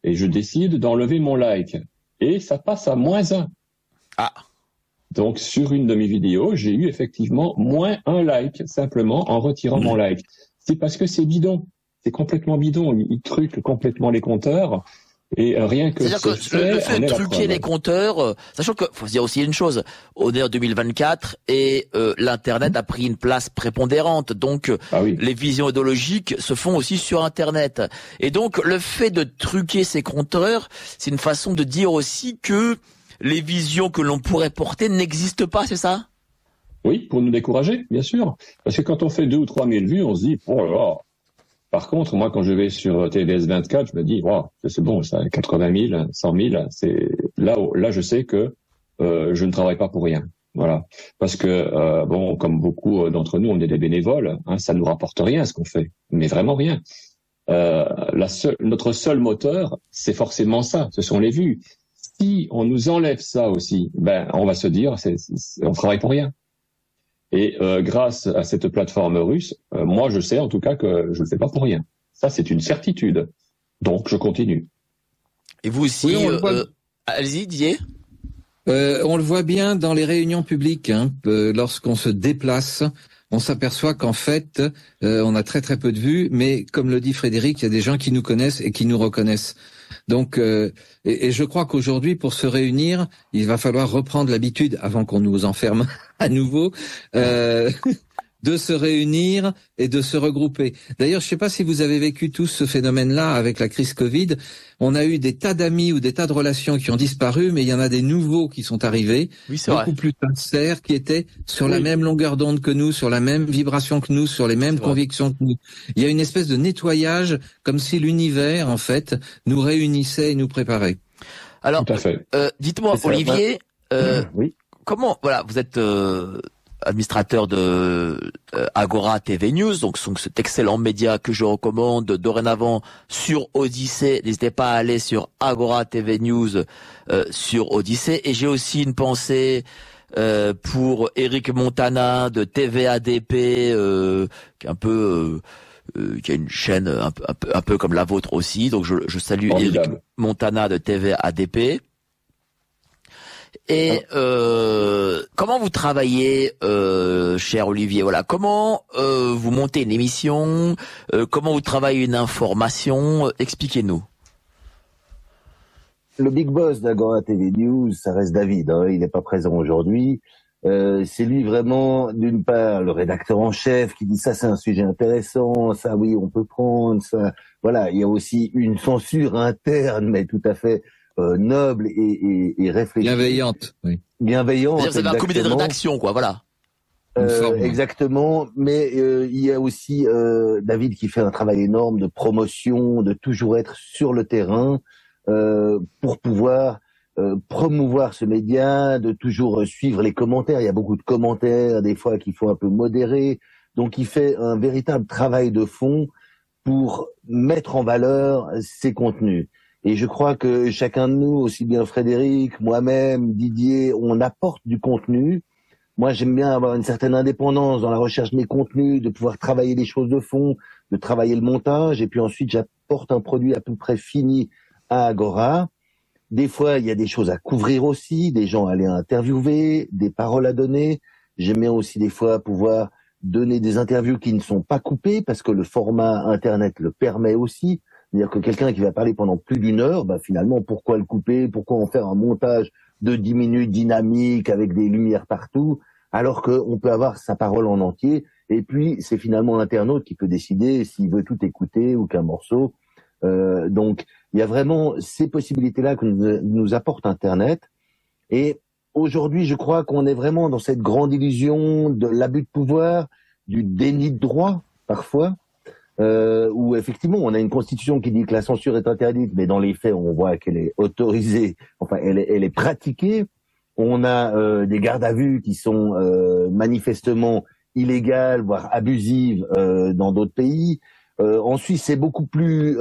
et je décide d'enlever mon like et ça passe à -1. Ah. Donc sur une de mes vidéos, j'ai eu effectivement -1 like simplement en retirant mon like. C'est parce que c'est bidon, c'est complètement bidon. Il truque complètement les compteurs. Et rien que c'est-à-dire que le fait de truquer les compteurs, sachant que faut se dire aussi une chose, on est en 2024 et l'internet a pris une place prépondérante, donc les visions idéologiques se font aussi sur internet. Et donc le fait de truquer ces compteurs, c'est une façon de dire aussi que les visions que l'on pourrait porter n'existent pas, c'est ça? Oui, pour nous décourager, bien sûr. Parce que quand on fait 2 ou 3 000 vues, on se dit, oh là là. Par contre, moi, quand je vais sur TVS 24, je me dis, wow, c'est bon, ça, 80 000, 100 000, c'est là, je sais que je ne travaille pas pour rien. Voilà, parce que bon, comme beaucoup d'entre nous, on est des bénévoles, hein, ça nous rapporte rien ce qu'on fait, mais vraiment rien. Notre seul moteur, c'est forcément ça, ce sont les vues. Si on nous enlève ça aussi, ben, on va se dire, on travaille pour rien. Et grâce à cette plateforme russe, moi je sais en tout cas que je ne le fais pas pour rien. Ça c'est une certitude. Donc je continue. Et vous aussi, allez-y Didier. On le voit bien dans les réunions publiques, hein, lorsqu'on se déplace, on s'aperçoit qu'en fait, on a très très peu de vues, mais comme le dit Frédéric, il y a des gens qui nous connaissent et qui nous reconnaissent. Donc, et je crois qu'aujourd'hui, pour se réunir, il va falloir reprendre l'habitude, avant qu'on nous enferme à nouveau, de se réunir et de se regrouper. D'ailleurs, je ne sais pas si vous avez vécu tous ce phénomène-là avec la crise Covid. On a eu des tas d'amis ou des tas de relations qui ont disparu, mais il y en a des nouveaux qui sont arrivés, beaucoup plus sincères, qui étaient sur la même longueur d'onde que nous, sur la même vibration que nous, sur les mêmes convictions que nous. Il y a une espèce de nettoyage, comme si l'univers, en fait, nous réunissait et nous préparait. Alors, dites-moi, Olivier, comment, voilà, vous êtes administrateur de Agora TV News, donc cet excellent média que je recommande dorénavant sur Odyssée. N'hésitez pas à aller sur Agora TV News sur Odyssée. Et j'ai aussi une pensée pour Eric Montana de TVADP, qui est un peu qui a une chaîne un peu comme la vôtre aussi. Donc je salue Eric Montana de TVADP. Et comment vous travaillez, cher Olivier? Voilà, comment vous montez une émission? Comment vous travaillez une information? Expliquez-nous. Le big boss d'Agora TV News, ça reste David. Hein, il n'est pas présent aujourd'hui. C'est lui vraiment, d'une part, le rédacteur en chef qui dit ça, c'est un sujet intéressant, ça, oui, on peut prendre ça. Voilà, il y a aussi une censure interne, mais tout à fait noble et réfléchie. Bienveillante, oui. Bienveillante. C'est-à-dire, vous avez un comité de rédaction, quoi, voilà. Exactement, mais il y a aussi David qui fait un travail énorme de promotion, de toujours être sur le terrain pour pouvoir promouvoir ce média, de toujours suivre les commentaires. Il y a beaucoup de commentaires, des fois qu'il faut un peu modérer. Donc il fait un véritable travail de fond pour mettre en valeur ces contenus. Et je crois que chacun de nous, aussi bien Frédéric, moi-même, Didier, on apporte du contenu. Moi, j'aime bien avoir une certaine indépendance dans la recherche de mes contenus, de pouvoir travailler les choses de fond, de travailler le montage, et puis ensuite, j'apporte un produit à peu près fini à Agora. Des fois, il y a des choses à couvrir aussi, des gens à aller interviewer, des paroles à donner. J'aime bien aussi des fois pouvoir donner des interviews qui ne sont pas coupées, parce que le format Internet le permet aussi. C'est-à-dire que quelqu'un qui va parler pendant plus d'une heure, bah finalement, pourquoi le couper? Pourquoi en faire un montage de 10 minutes dynamique avec des lumières partout, alors qu'on peut avoir sa parole en entier? Et puis, c'est finalement l'internaute qui peut décider s'il veut tout écouter ou qu'un morceau. Donc, il y a vraiment ces possibilités-là que nous apporte Internet. Et aujourd'hui, je crois qu'on est vraiment dans cette grande illusion de l'abus de pouvoir, du déni de droit, parfois, où effectivement on a une constitution qui dit que la censure est interdite, mais dans les faits on voit qu'elle est autorisée, enfin elle est pratiquée. On a des gardes à vue qui sont manifestement illégales, voire abusives dans d'autres pays. En Suisse c'est beaucoup plus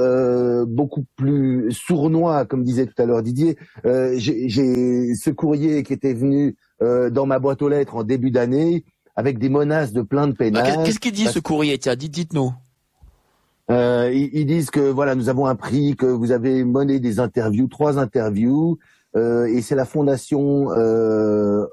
sournois, comme disait tout à l'heure Didier. J'ai ce courrier qui était venu dans ma boîte aux lettres en début d'année, avec des menaces de plainte pénale. Qu'est-ce qu'il dit ce courrier? Tiens, dites-nous. Ils disent que voilà, nous avons appris que vous avez mené des interviews, 3 interviews, et c'est la fondation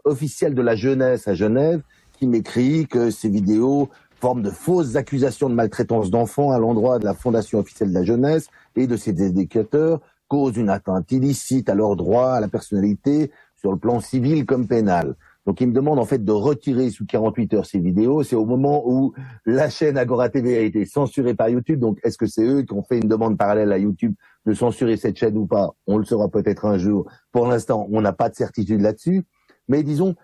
officielle de la jeunesse à Genève qui m'écrit que ces vidéos forment de fausses accusations de maltraitance d'enfants à l'endroit de la fondation officielle de la jeunesse et de ses éducateurs, causent une atteinte illicite à leurs droits, à la personnalité, sur le plan civil comme pénal. Donc ils me demandent en fait de retirer sous 48 heures ces vidéos. C'est au moment où la chaîne Agora TV a été censurée par YouTube. Donc est-ce que c'est eux qui ont fait une demande parallèle à YouTube de censurer cette chaîne ou pas? On le saura peut-être un jour. Pour l'instant, on n'a pas de certitude là-dessus. Mais disons,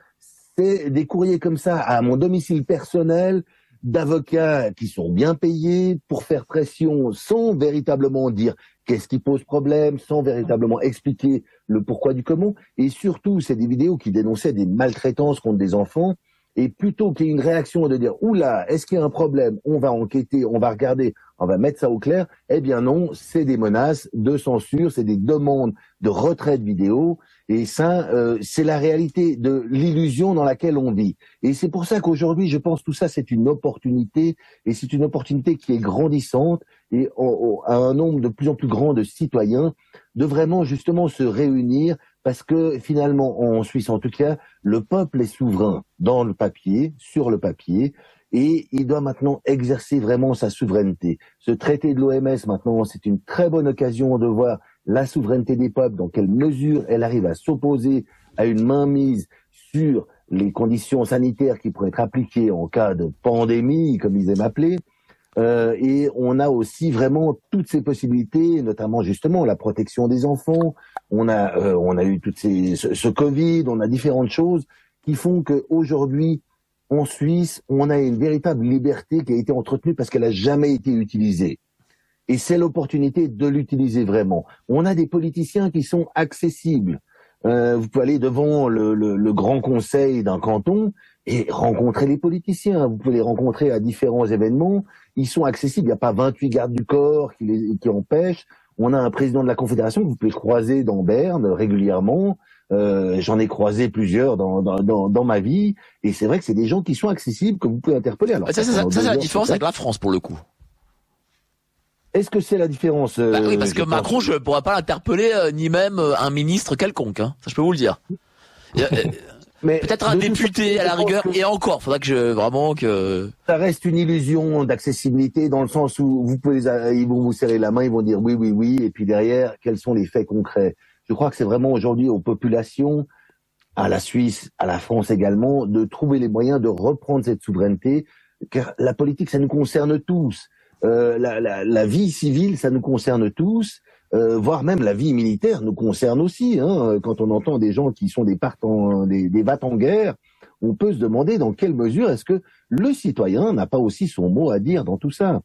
c'est des courriers comme ça à mon domicile personnel, d'avocats qui sont bien payés pour faire pression sans véritablement dire qu'est-ce qui pose problème, sans véritablement expliquer le pourquoi du comment. Et surtout, c'est des vidéos qui dénonçaient des maltraitances contre des enfants. Et plutôt qu'il y ait une réaction de dire « Oula, est-ce qu'il y a un problème? On va enquêter, on va regarder, on va mettre ça au clair. » Eh bien non, c'est des menaces de censure, c'est des demandes de retrait de vidéos. Et ça, c'est la réalité de l'illusion dans laquelle on vit. Et c'est pour ça qu'aujourd'hui, je pense tout ça, c'est une opportunité. Et c'est une opportunité qui est grandissante et à un nombre de plus en plus grand de citoyens de vraiment justement se réunir. Parce que finalement, en Suisse en tout cas, le peuple est souverain dans le papier, sur le papier, et il doit maintenant exercer vraiment sa souveraineté. Ce traité de l'OMS maintenant, c'est une très bonne occasion de voir la souveraineté des peuples, dans quelle mesure elle arrive à s'opposer à une mainmise sur les conditions sanitaires qui pourraient être appliquées en cas de pandémie, comme ils aiment appeler. Et on a aussi vraiment toutes ces possibilités, notamment justement la protection des enfants. On a eu ce Covid, on a différentes choses qui font qu'aujourd'hui, en Suisse, on a une véritable liberté qui a été entretenue parce qu'elle n'a jamais été utilisée. Et c'est l'opportunité de l'utiliser vraiment. On a des politiciens qui sont accessibles. Vous pouvez aller devant le grand conseil d'un canton et rencontrer les politiciens. Vous pouvez les rencontrer à différents événements. Ils sont accessibles. Il n'y a pas 28 gardes du corps qui empêchent. On a un président de la Confédération que vous pouvez croiser dans Berne régulièrement. J'en ai croisé plusieurs dans ma vie. Et c'est vrai que c'est des gens qui sont accessibles, que vous pouvez interpeller. Alors, ça c'est la différence avec la France, pour le coup. Est-ce que c'est la différence Oui, parce que Macron, je ne pourrais pas l'interpeller, ni même un ministre quelconque. Hein. Ça, je peux vous le dire. Mais peut-être un député à la rigueur, et encore, faudra que ça reste une illusion d'accessibilité dans le sens où ils vont vous serrer la main, ils vont dire oui, et puis derrière, quels sont les faits concrets? Je crois que c'est vraiment aujourd'hui aux populations, à la Suisse, à la France également, de trouver les moyens de reprendre cette souveraineté, car la politique, ça nous concerne tous. La vie civile, ça nous concerne tous. Voire même la vie militaire nous concerne aussi. Hein. Quand on entend des gens qui sont des battants en guerre, on peut se demander dans quelle mesure est-ce que le citoyen n'a pas aussi son mot à dire dans tout ça.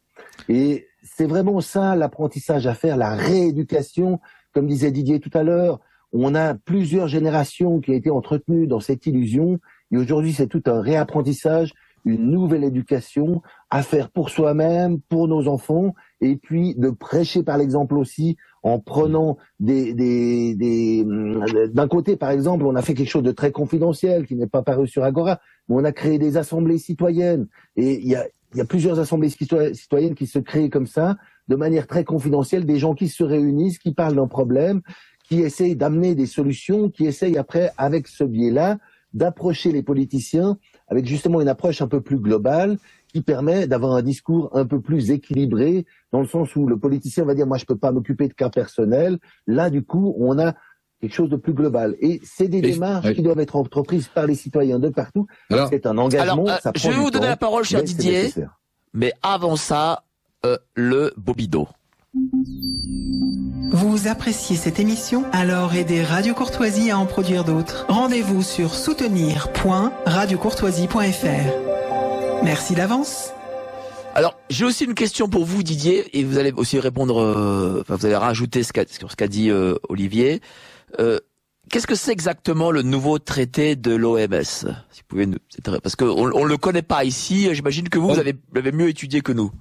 Et c'est vraiment ça l'apprentissage à faire, la rééducation. Comme disait Didier tout à l'heure, on a plusieurs générations qui ont été entretenues dans cette illusion. Et aujourd'hui, c'est tout un réapprentissage, une nouvelle éducation à faire pour soi-même, pour nos enfants, et puis de prêcher par l'exemple aussi, en prenant d'un côté, par exemple, on a fait quelque chose de très confidentiel qui n'est pas paru sur Agora, mais on a créé des assemblées citoyennes, et il y a plusieurs assemblées citoyennes qui se créent comme ça, de manière très confidentielle, des gens qui se réunissent, qui parlent d'un problème, qui essayent d'amener des solutions, qui essayent après, avec ce biais-là, d'approcher les politiciens avec justement une approche un peu plus globale qui permet d'avoir un discours un peu plus équilibré, dans le sens où le politicien va dire « moi je peux pas m'occuper de cas personnels ». Là, du coup, on a quelque chose de plus global. Et c'est des démarches qui doivent être entreprises par les citoyens de partout. C'est un engagement, ça prend je vais vous donner la parole, cher Didier, nécessaire. Mais avant ça, le Bobido. Vous appréciez cette émission? Alors aidez Radio Courtoisie à en produire d'autres. Rendez-vous sur soutenir.radiocourtoisie.fr. Merci d'avance. Alors, j'ai aussi une question pour vous, Didier, et vous allez aussi répondre, vous allez rajouter ce qu'a dit Olivier. Qu'est-ce que c'est exactement le nouveau traité de l'OMS? Si vous pouvez parce qu'on le connaît pas ici, j'imagine que vous l'avez mieux étudié que nous.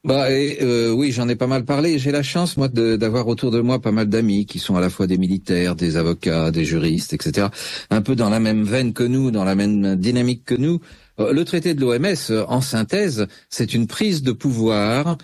Oui, j'en ai pas mal parlé. J'ai la chance, moi, d'avoir autour de moi pas mal d'amis qui sont à la fois des militaires, des avocats, des juristes, etc. Un peu dans la même veine que nous, dans la même dynamique que nous. Le traité de l'OMS, en synthèse, c'est une prise de pouvoir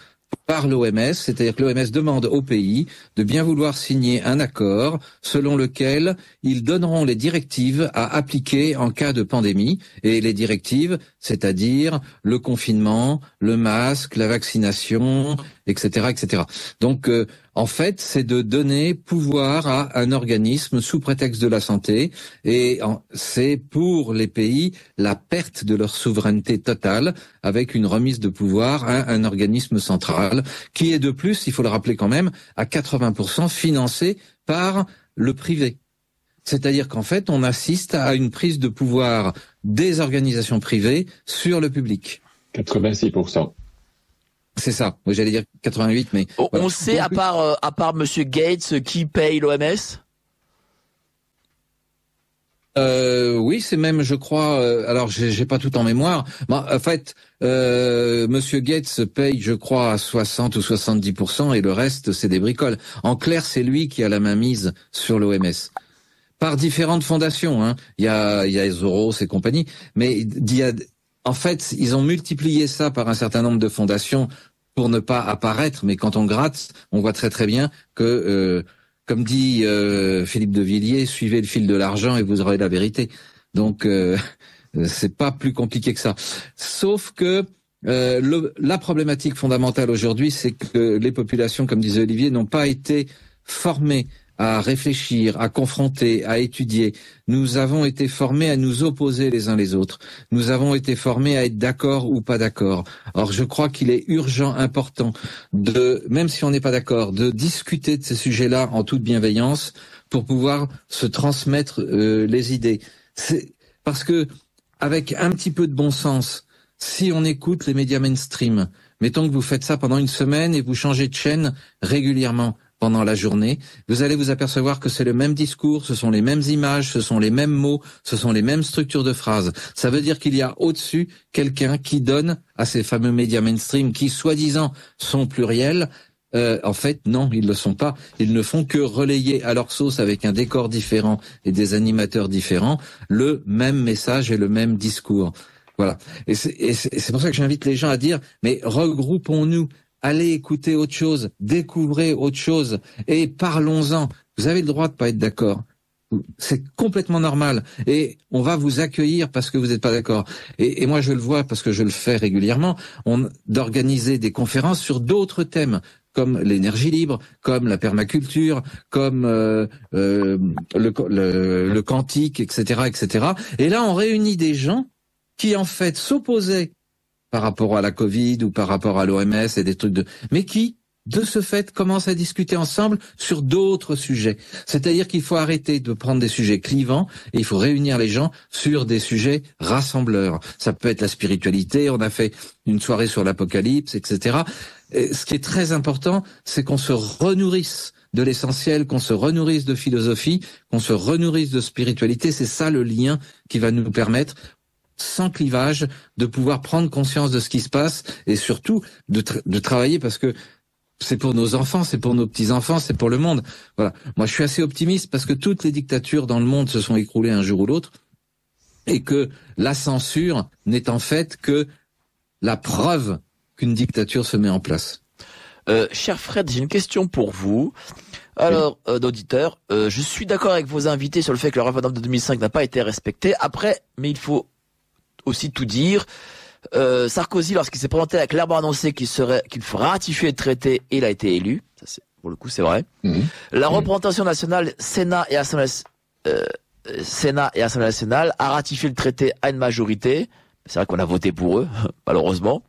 par l'OMS, c'est-à-dire que l'OMS demande aux pays de bien vouloir signer un accord selon lequel ils donneront les directives à appliquer en cas de pandémie. Et les directives, c'est-à-dire le confinement, le masque, la vaccination, etc., etc. Donc, en fait, c'est de donner pouvoir à un organisme sous prétexte de la santé, et c'est pour les pays la perte de leur souveraineté totale avec une remise de pouvoir à un organisme central qui est de plus, il faut le rappeler quand même, à 80% financé par le privé. C'est-à-dire qu'en fait, on assiste à une prise de pouvoir des organisations privées sur le public. 86%. C'est ça. Moi, j'allais dire 88, mais on voilà. sait, à part Monsieur Gates, qui paye l'OMS? Oui, c'est même, je crois. Alors, j'ai pas tout en mémoire. Bon, en fait, Monsieur Gates paye, je crois, à 60 ou 70%, et le reste, c'est des bricoles. En clair, c'est lui qui a la main mise sur l'OMS. Par différentes fondations, hein. Il y a Soros et compagnie, mais en fait, ils ont multiplié ça par un certain nombre de fondations pour ne pas apparaître, mais quand on gratte, on voit très très bien que, comme dit Philippe de Villiers, suivez le fil de l'argent et vous aurez la vérité. Donc, c'est pas plus compliqué que ça. Sauf que la problématique fondamentale aujourd'hui, c'est que les populations, comme disait Olivier, n'ont pas été formées à réfléchir, à confronter, à étudier. Nous avons été formés à nous opposer les uns les autres. Nous avons été formés à être d'accord ou pas d'accord. Or, je crois qu'il est urgent, important, même si on n'est pas d'accord, de discuter de ces sujets-là en toute bienveillance pour pouvoir se transmettre les idées. C'est parce que, avec un petit peu de bon sens, si on écoute les médias mainstream, mettons que vous faites ça pendant une semaine et vous changez de chaîne régulièrement pendant la journée, vous allez vous apercevoir que c'est le même discours, ce sont les mêmes images, ce sont les mêmes mots, ce sont les mêmes structures de phrases. Ça veut dire qu'il y a au-dessus quelqu'un qui donne à ces fameux médias mainstream qui, soi-disant, sont pluriels. En fait, non, ils ne le sont pas. Ils ne font que relayer à leur sauce, avec un décor différent et des animateurs différents, le même message et le même discours. Voilà. Et c'est pour ça que j'invite les gens à dire, mais regroupons-nous. Allez écouter autre chose, découvrez autre chose et parlons-en. Vous avez le droit de pas être d'accord. C'est complètement normal. Et on va vous accueillir parce que vous n'êtes pas d'accord. Et moi, je le vois parce que je le fais régulièrement, d'organiser des conférences sur d'autres thèmes, comme l'énergie libre, comme la permaculture, comme le quantique, etc., etc. Et là, on réunit des gens qui, en fait, s'opposaient par rapport à la Covid ou par rapport à l'OMS et des trucs mais qui, de ce fait, commencent à discuter ensemble sur d'autres sujets. C'est-à-dire qu'il faut arrêter de prendre des sujets clivants et il faut réunir les gens sur des sujets rassembleurs. Ça peut être la spiritualité, on a fait une soirée sur l'apocalypse, etc. Et ce qui est très important, c'est qu'on se renourrisse de l'essentiel, qu'on se renourrisse de philosophie, qu'on se renourrisse de spiritualité. C'est ça le lien qui va nous permettre, sans clivage, de pouvoir prendre conscience de ce qui se passe et surtout de travailler, parce que c'est pour nos enfants, c'est pour nos petits-enfants, c'est pour le monde. Voilà. Moi, je suis assez optimiste parce que toutes les dictatures dans le monde se sont écroulées un jour ou l'autre et que la censure n'est en fait que la preuve qu'une dictature se met en place. Cher Fred, j'ai une question pour vous. Alors, d'auditeur, je suis d'accord avec vos invités sur le fait que le référendum de 2005 n'a pas été respecté. Après, mais il faut aussi tout dire. Sarkozy, lorsqu'il s'est présenté, a clairement annoncé qu'il ferait ratifier le traité et il a été élu. Ça, pour le coup, c'est vrai. La représentation nationale, Sénat et Assemblée nationale, a ratifié le traité à une majorité. C'est vrai qu'on a voté pour eux, malheureusement.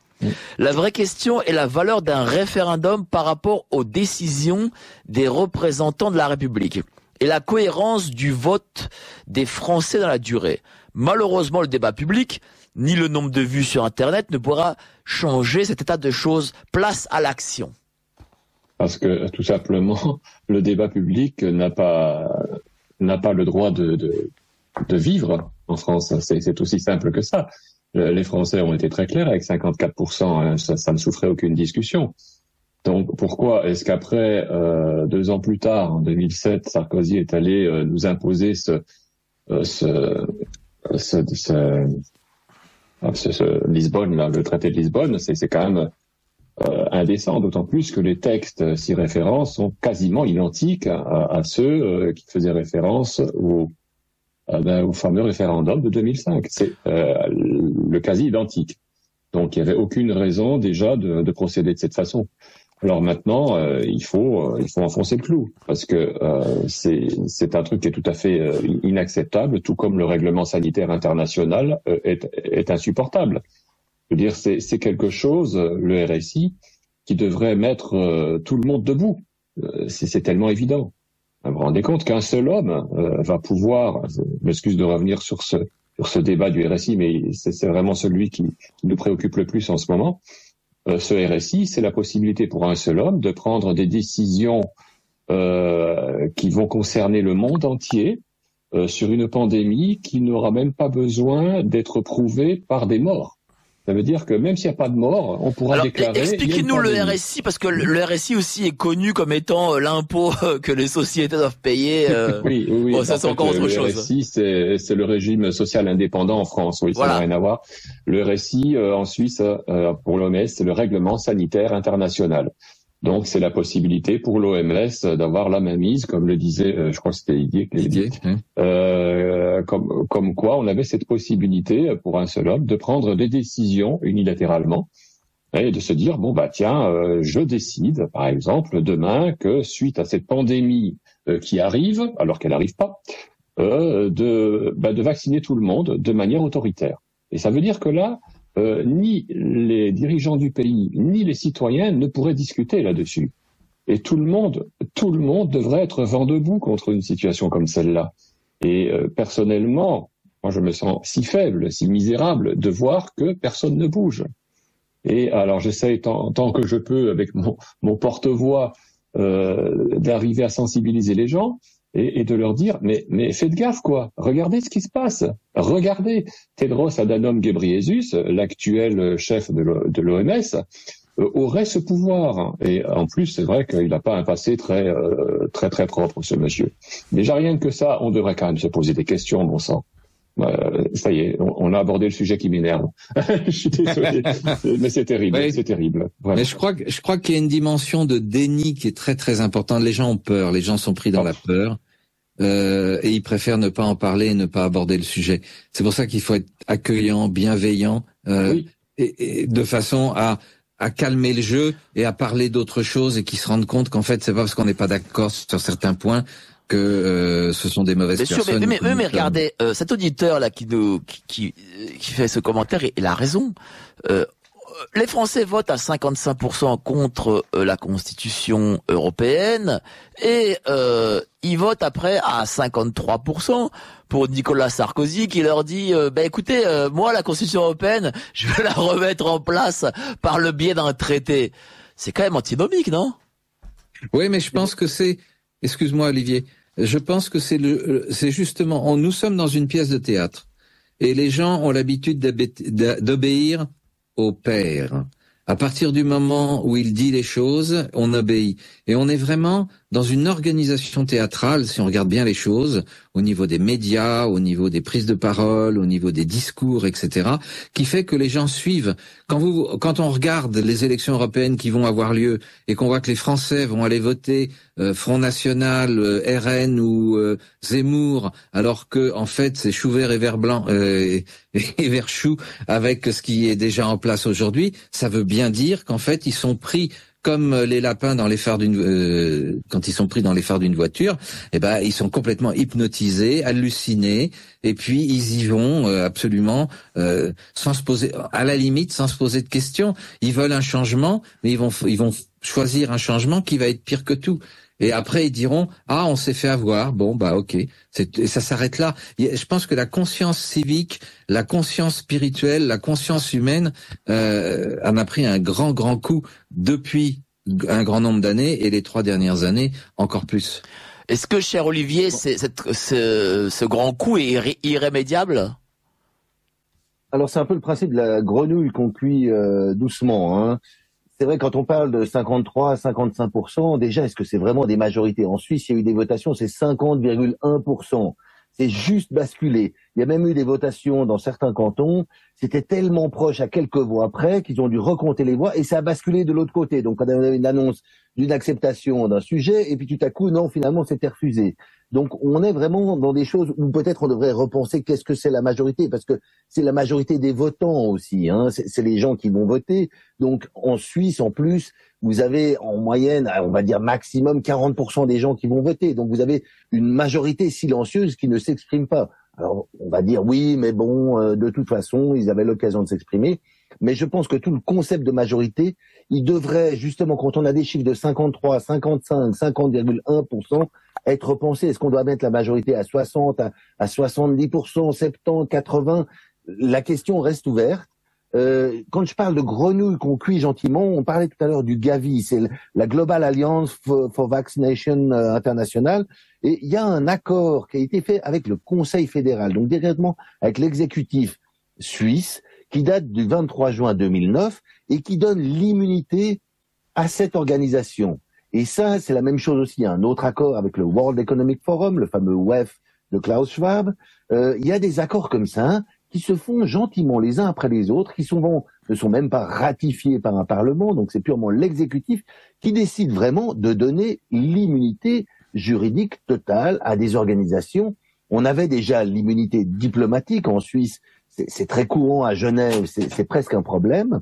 La vraie question est la valeur d'un référendum par rapport aux décisions des représentants de la République et la cohérence du vote des Français dans la durée. Malheureusement, le débat public, ni le nombre de vues sur Internet ne pourra changer cet état de choses. Place à l'action. Parce que, tout simplement, le débat public n'a pas le droit de vivre en France. C'est aussi simple que ça. Les Français ont été très clairs avec 54%, hein, ça ne souffrait aucune discussion. Donc pourquoi est-ce qu'après, 2 ans plus tard, en 2007, Sarkozy est allé nous imposer ce Lisbonne, là, le traité de Lisbonne, c'est quand même indécent, d'autant plus que les textes s'y référant sont quasiment identiques à ceux qui faisaient référence au fameux référendum de 2005. C'est le quasi identique. Donc il n'y avait aucune raison déjà de procéder de cette façon. Alors maintenant, il faut enfoncer le clou, parce que c'est un truc qui est tout à fait inacceptable, tout comme le règlement sanitaire international est insupportable. Je veux dire, c'est quelque chose, le RSI, qui devrait mettre tout le monde debout. C'est tellement évident. Vous vous rendez compte qu'un seul homme va pouvoir, je m'excuse de revenir sur ce débat du RSI, mais c'est vraiment celui qui nous préoccupe le plus en ce moment. Ce RSI, c'est la possibilité pour un seul homme de prendre des décisions qui vont concerner le monde entier sur une pandémie qui n'aura même pas besoin d'être prouvée par des morts. Ça veut dire que même s'il n'y a pas de mort, on pourra déclarer... Expliquez-nous le RSI, parce que le RSI aussi est connu comme étant l'impôt que les sociétés doivent payer. Oui. Bon, ça c'est encore autre chose. Le RSI, c'est le régime social indépendant en France. Oui, voilà. Ça n'a rien à voir. Le RSI en Suisse, pour l'OMS, c'est le règlement sanitaire international. Donc, c'est la possibilité pour l'OMS d'avoir la mainmise, comme le disait, je crois que c'était Didier, comme quoi on avait cette possibilité pour un seul homme de prendre des décisions unilatéralement et de se dire, bon, bah tiens, je décide, par exemple, demain, que suite à cette pandémie qui arrive, alors qu'elle n'arrive pas, de vacciner tout le monde de manière autoritaire. Et ça veut dire que là, ni les dirigeants du pays, ni les citoyens ne pourraient discuter là-dessus. Et tout le monde devrait être vent debout contre une situation comme celle-là. Et personnellement, moi je me sens si faible, si misérable de voir que personne ne bouge. Et alors j'essaye tant que je peux avec mon porte-voix d'arriver à sensibiliser les gens et de leur dire mais faites gaffe quoi, regardez ce qui se passe, regardez Tedros Adhanom Ghebreyesus, l'actuel chef de l'OMS, aurait ce pouvoir. Et en plus, c'est vrai qu'il n'a pas un passé très propre, ce monsieur. Déjà rien que ça, on devrait quand même se poser des questions, bon sang. Ça y est, on a abordé le sujet qui m'énerve. Je suis désolé, mais c'est terrible, c'est terrible. Voilà. Mais je crois qu'il y a une dimension de déni qui est très très importante. Les gens ont peur, les gens sont pris dans la peur, et ils préfèrent ne pas en parler et ne pas aborder le sujet. C'est pour ça qu'il faut être accueillant, bienveillant, oui. et de façon à calmer le jeu et à parler d'autre chose et qu'ils se rendent compte qu'en fait c'est pas parce qu'on n'est pas d'accord sur certains points que ce sont des mauvaises personnes. Mais regardez, cet auditeur là qui fait ce commentaire, il a raison. Les Français votent à 55% contre la Constitution européenne et ils votent après à 53% pour Nicolas Sarkozy qui leur dit écoutez, moi la Constitution européenne, je vais la remettre en place par le biais d'un traité. C'est quand même antinomique, non? Oui, mais je pense que c'est... Excuse-moi Olivier, je pense que c'est justement, nous sommes dans une pièce de théâtre et les gens ont l'habitude d'obéir au père. À partir du moment où il dit les choses, on obéit. Et on est vraiment dans une organisation théâtrale, si on regarde bien les choses, au niveau des médias, au niveau des prises de parole, au niveau des discours, etc., qui fait que les gens suivent. Quand on regarde les élections européennes qui vont avoir lieu et qu'on voit que les Français vont aller voter Front National, RN ou Zemmour, alors que en fait c'est chou vert et vert blanc et vert chou avec ce qui est déjà en place aujourd'hui, ça veut bien dire qu'en fait ils sont pris comme les lapins dans les phares quand ils sont pris dans les phares d'une voiture, ils sont complètement hypnotisés, hallucinés, et puis ils y vont absolument sans se poser, à la limite, sans se poser de questions. Ils veulent un changement, mais ils vont choisir un changement qui va être pire que tout. Et après ils diront on s'est fait avoir, ok, et ça s'arrête là. Je pense que la conscience civique, la conscience spirituelle, la conscience humaine en a pris un grand coup depuis un grand nombre d'années et les 3 dernières années encore plus. Est-ce que, cher Olivier, ce grand coup est irrémédiable? Alors c'est un peu le principe de la grenouille qu'on cuit doucement, hein. C'est vrai, quand on parle de 53 à 55%, déjà, est-ce que c'est vraiment des majorités? En Suisse, il y a eu des votations, c'est 50,1%. C'est juste basculé. Il y a même eu des votations dans certains cantons. C'était tellement proche à quelques voix près qu'ils ont dû recompter les voix et ça a basculé de l'autre côté. Donc, on avait une annonce d'une acceptation d'un sujet et puis tout à coup, non, finalement, c'était refusé. Donc, on est vraiment dans des choses où peut-être on devrait repenser qu'est-ce que c'est la majorité, parce que c'est la majorité des votants aussi, hein. C'est les gens qui vont voter. Donc, en Suisse, en plus, vous avez en moyenne, on va dire maximum 40% des gens qui vont voter. Donc, vous avez une majorité silencieuse qui ne s'exprime pas. Alors, on va dire oui, mais bon, de toute façon, ils avaient l'occasion de s'exprimer. Mais je pense que tout le concept de majorité, il devrait, justement, quand on a des chiffres de 53, 55, 50,1%, être repensé. Est-ce qu'on doit mettre la majorité à 60, à 70%, 70, 80? La question reste ouverte. Quand je parle de grenouilles qu'on cuit gentiment, on parlait tout à l'heure du Gavi, c'est la Global Alliance for Vaccination International, et il y a un accord qui a été fait avec le Conseil fédéral, donc directement avec l'exécutif suisse, qui date du 23 juin 2009 et qui donne l'immunité à cette organisation. Et ça, c'est la même chose aussi. Il y a un autre accord avec le World Economic Forum, le fameux WEF de Klaus Schwab. Il y a des accords comme ça qui se font gentiment les uns après les autres, qui ne sont même pas ratifiés par un parlement, donc c'est purement l'exécutif qui décide vraiment de donner l'immunité juridique totale à des organisations. On avait déjà l'immunité diplomatique en Suisse, c'est très courant à Genève, c'est presque un problème.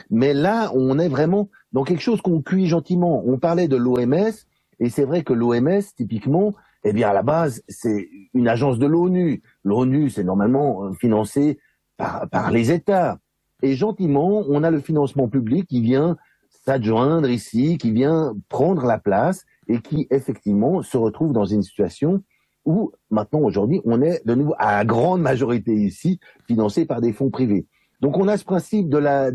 Mais là, on est vraiment dans quelque chose qu'on cuit gentiment. On parlait de l'OMS, et c'est vrai que l'OMS, typiquement, eh bien, à la base, c'est une agence de l'ONU. L'ONU, c'est normalement financé par les États. Et gentiment, on a le financement public qui vient s'adjoindre ici, qui vient prendre la place, et qui, effectivement, se retrouve dans une situation où, maintenant, aujourd'hui, on est de nouveau, à la grande majorité ici, financé par des fonds privés. Donc on a ce principe de la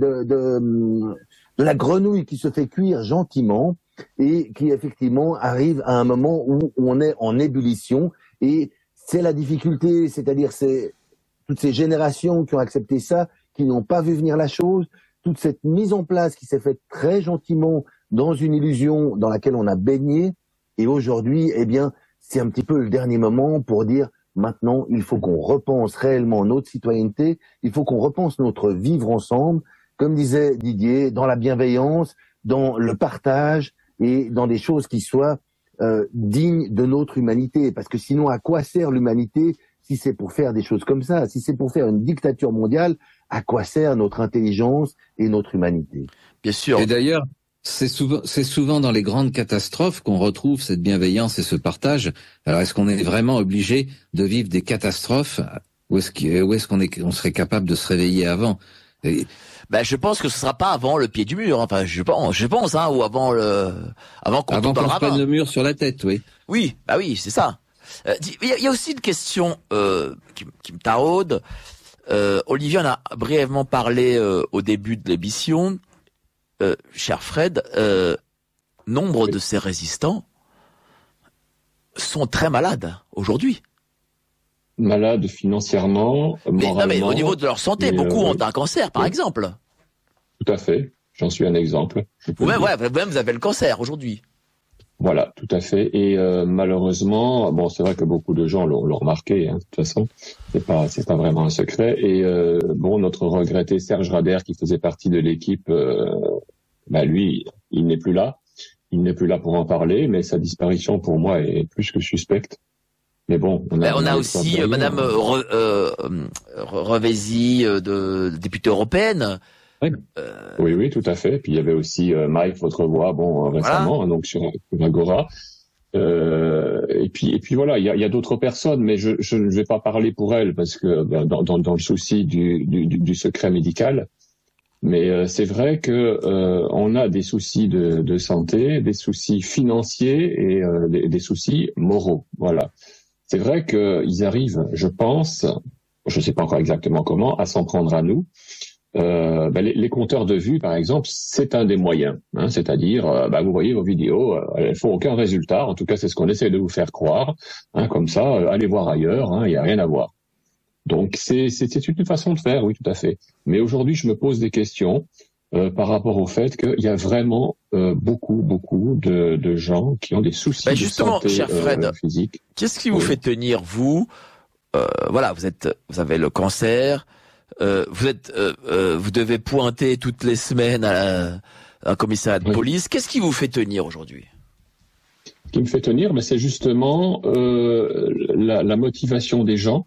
grenouille qui se fait cuire gentiment et qui effectivement arrive à un moment où on est en ébullition, et c'est la difficulté, c'est-à-dire c'est toutes ces générations qui ont accepté ça, qui n'ont pas vu venir la chose, toute cette mise en place qui s'est faite très gentiment dans une illusion dans laquelle on a baigné, et aujourd'hui, eh bien, c'est un petit peu le dernier moment pour dire maintenant, il faut qu'on repense réellement notre citoyenneté, il faut qu'on repense notre vivre ensemble, comme disait Didier, dans la bienveillance, dans le partage et dans des choses qui soient dignes de notre humanité. Parce que sinon, à quoi sert l'humanité si c'est pour faire des choses comme ça? Si c'est pour faire une dictature mondiale, à quoi sert notre intelligence et notre humanité? Bien sûr. Et d'ailleurs, c'est souvent dans les grandes catastrophes qu'on retrouve cette bienveillance et ce partage. Alors, est-ce qu'on est vraiment obligé de vivre des catastrophes, ou est-ce qu'on serait capable de se réveiller avant? Je pense que ce sera pas avant le pied du mur. Enfin, je pense, hein, ou avant qu'on se prenne le mur sur la tête, oui. Oui, oui, c'est ça. Il y a aussi une question qui me taraude. Olivier en a brièvement parlé au début de l'émission. Cher Fred, nombre de ces résistants sont très malades aujourd'hui. Malades financièrement, moralement. Non, mais au niveau de leur santé, beaucoup ont un cancer, par exemple. Tout à fait. J'en suis un exemple. Vous-même, vous avez le cancer aujourd'hui. Voilà, tout à fait. Et malheureusement, bon, c'est vrai que beaucoup de gens l'ont remarqué. Hein, de toute façon, c'est pas vraiment un secret. Et notre regretté Serge Rader, qui faisait partie de l'équipe, lui, il n'est plus là. Il n'est plus là pour en parler, mais sa disparition pour moi est plus que suspecte. Mais bon, on a aussi Madame Revesi, députée européenne. Oui. Oui, tout à fait. Puis il y avait aussi Mike Votre-Voix, récemment, voilà. Donc sur Agora. Et puis voilà, il y a d'autres personnes, mais je ne vais pas parler pour elles parce que dans le souci du secret médical. Mais c'est vrai que on a des soucis de santé, des soucis financiers et des soucis moraux. Voilà. C'est vrai qu'ils arrivent, je pense, je ne sais pas encore exactement comment, à s'en prendre à nous. Les compteurs de vues, par exemple, c'est un des moyens. Hein, c'est-à-dire, vous voyez vos vidéos, elles font aucun résultat. En tout cas, c'est ce qu'on essaie de vous faire croire. Hein, comme ça, allez voir ailleurs, il n'y a rien à voir. Donc c'est une façon de faire, oui, tout à fait. Mais aujourd'hui, je me pose des questions par rapport au fait qu'il y a vraiment beaucoup de gens qui ont des soucis de santé cher Fred, physique. Qu'est-ce qui vous fait tenir, vous voilà, vous avez le cancer, vous devez pointer toutes les semaines à un commissariat de police. Qu'est-ce qui vous fait tenir aujourd'hui? Ce qui me fait tenir, c'est justement la motivation des gens,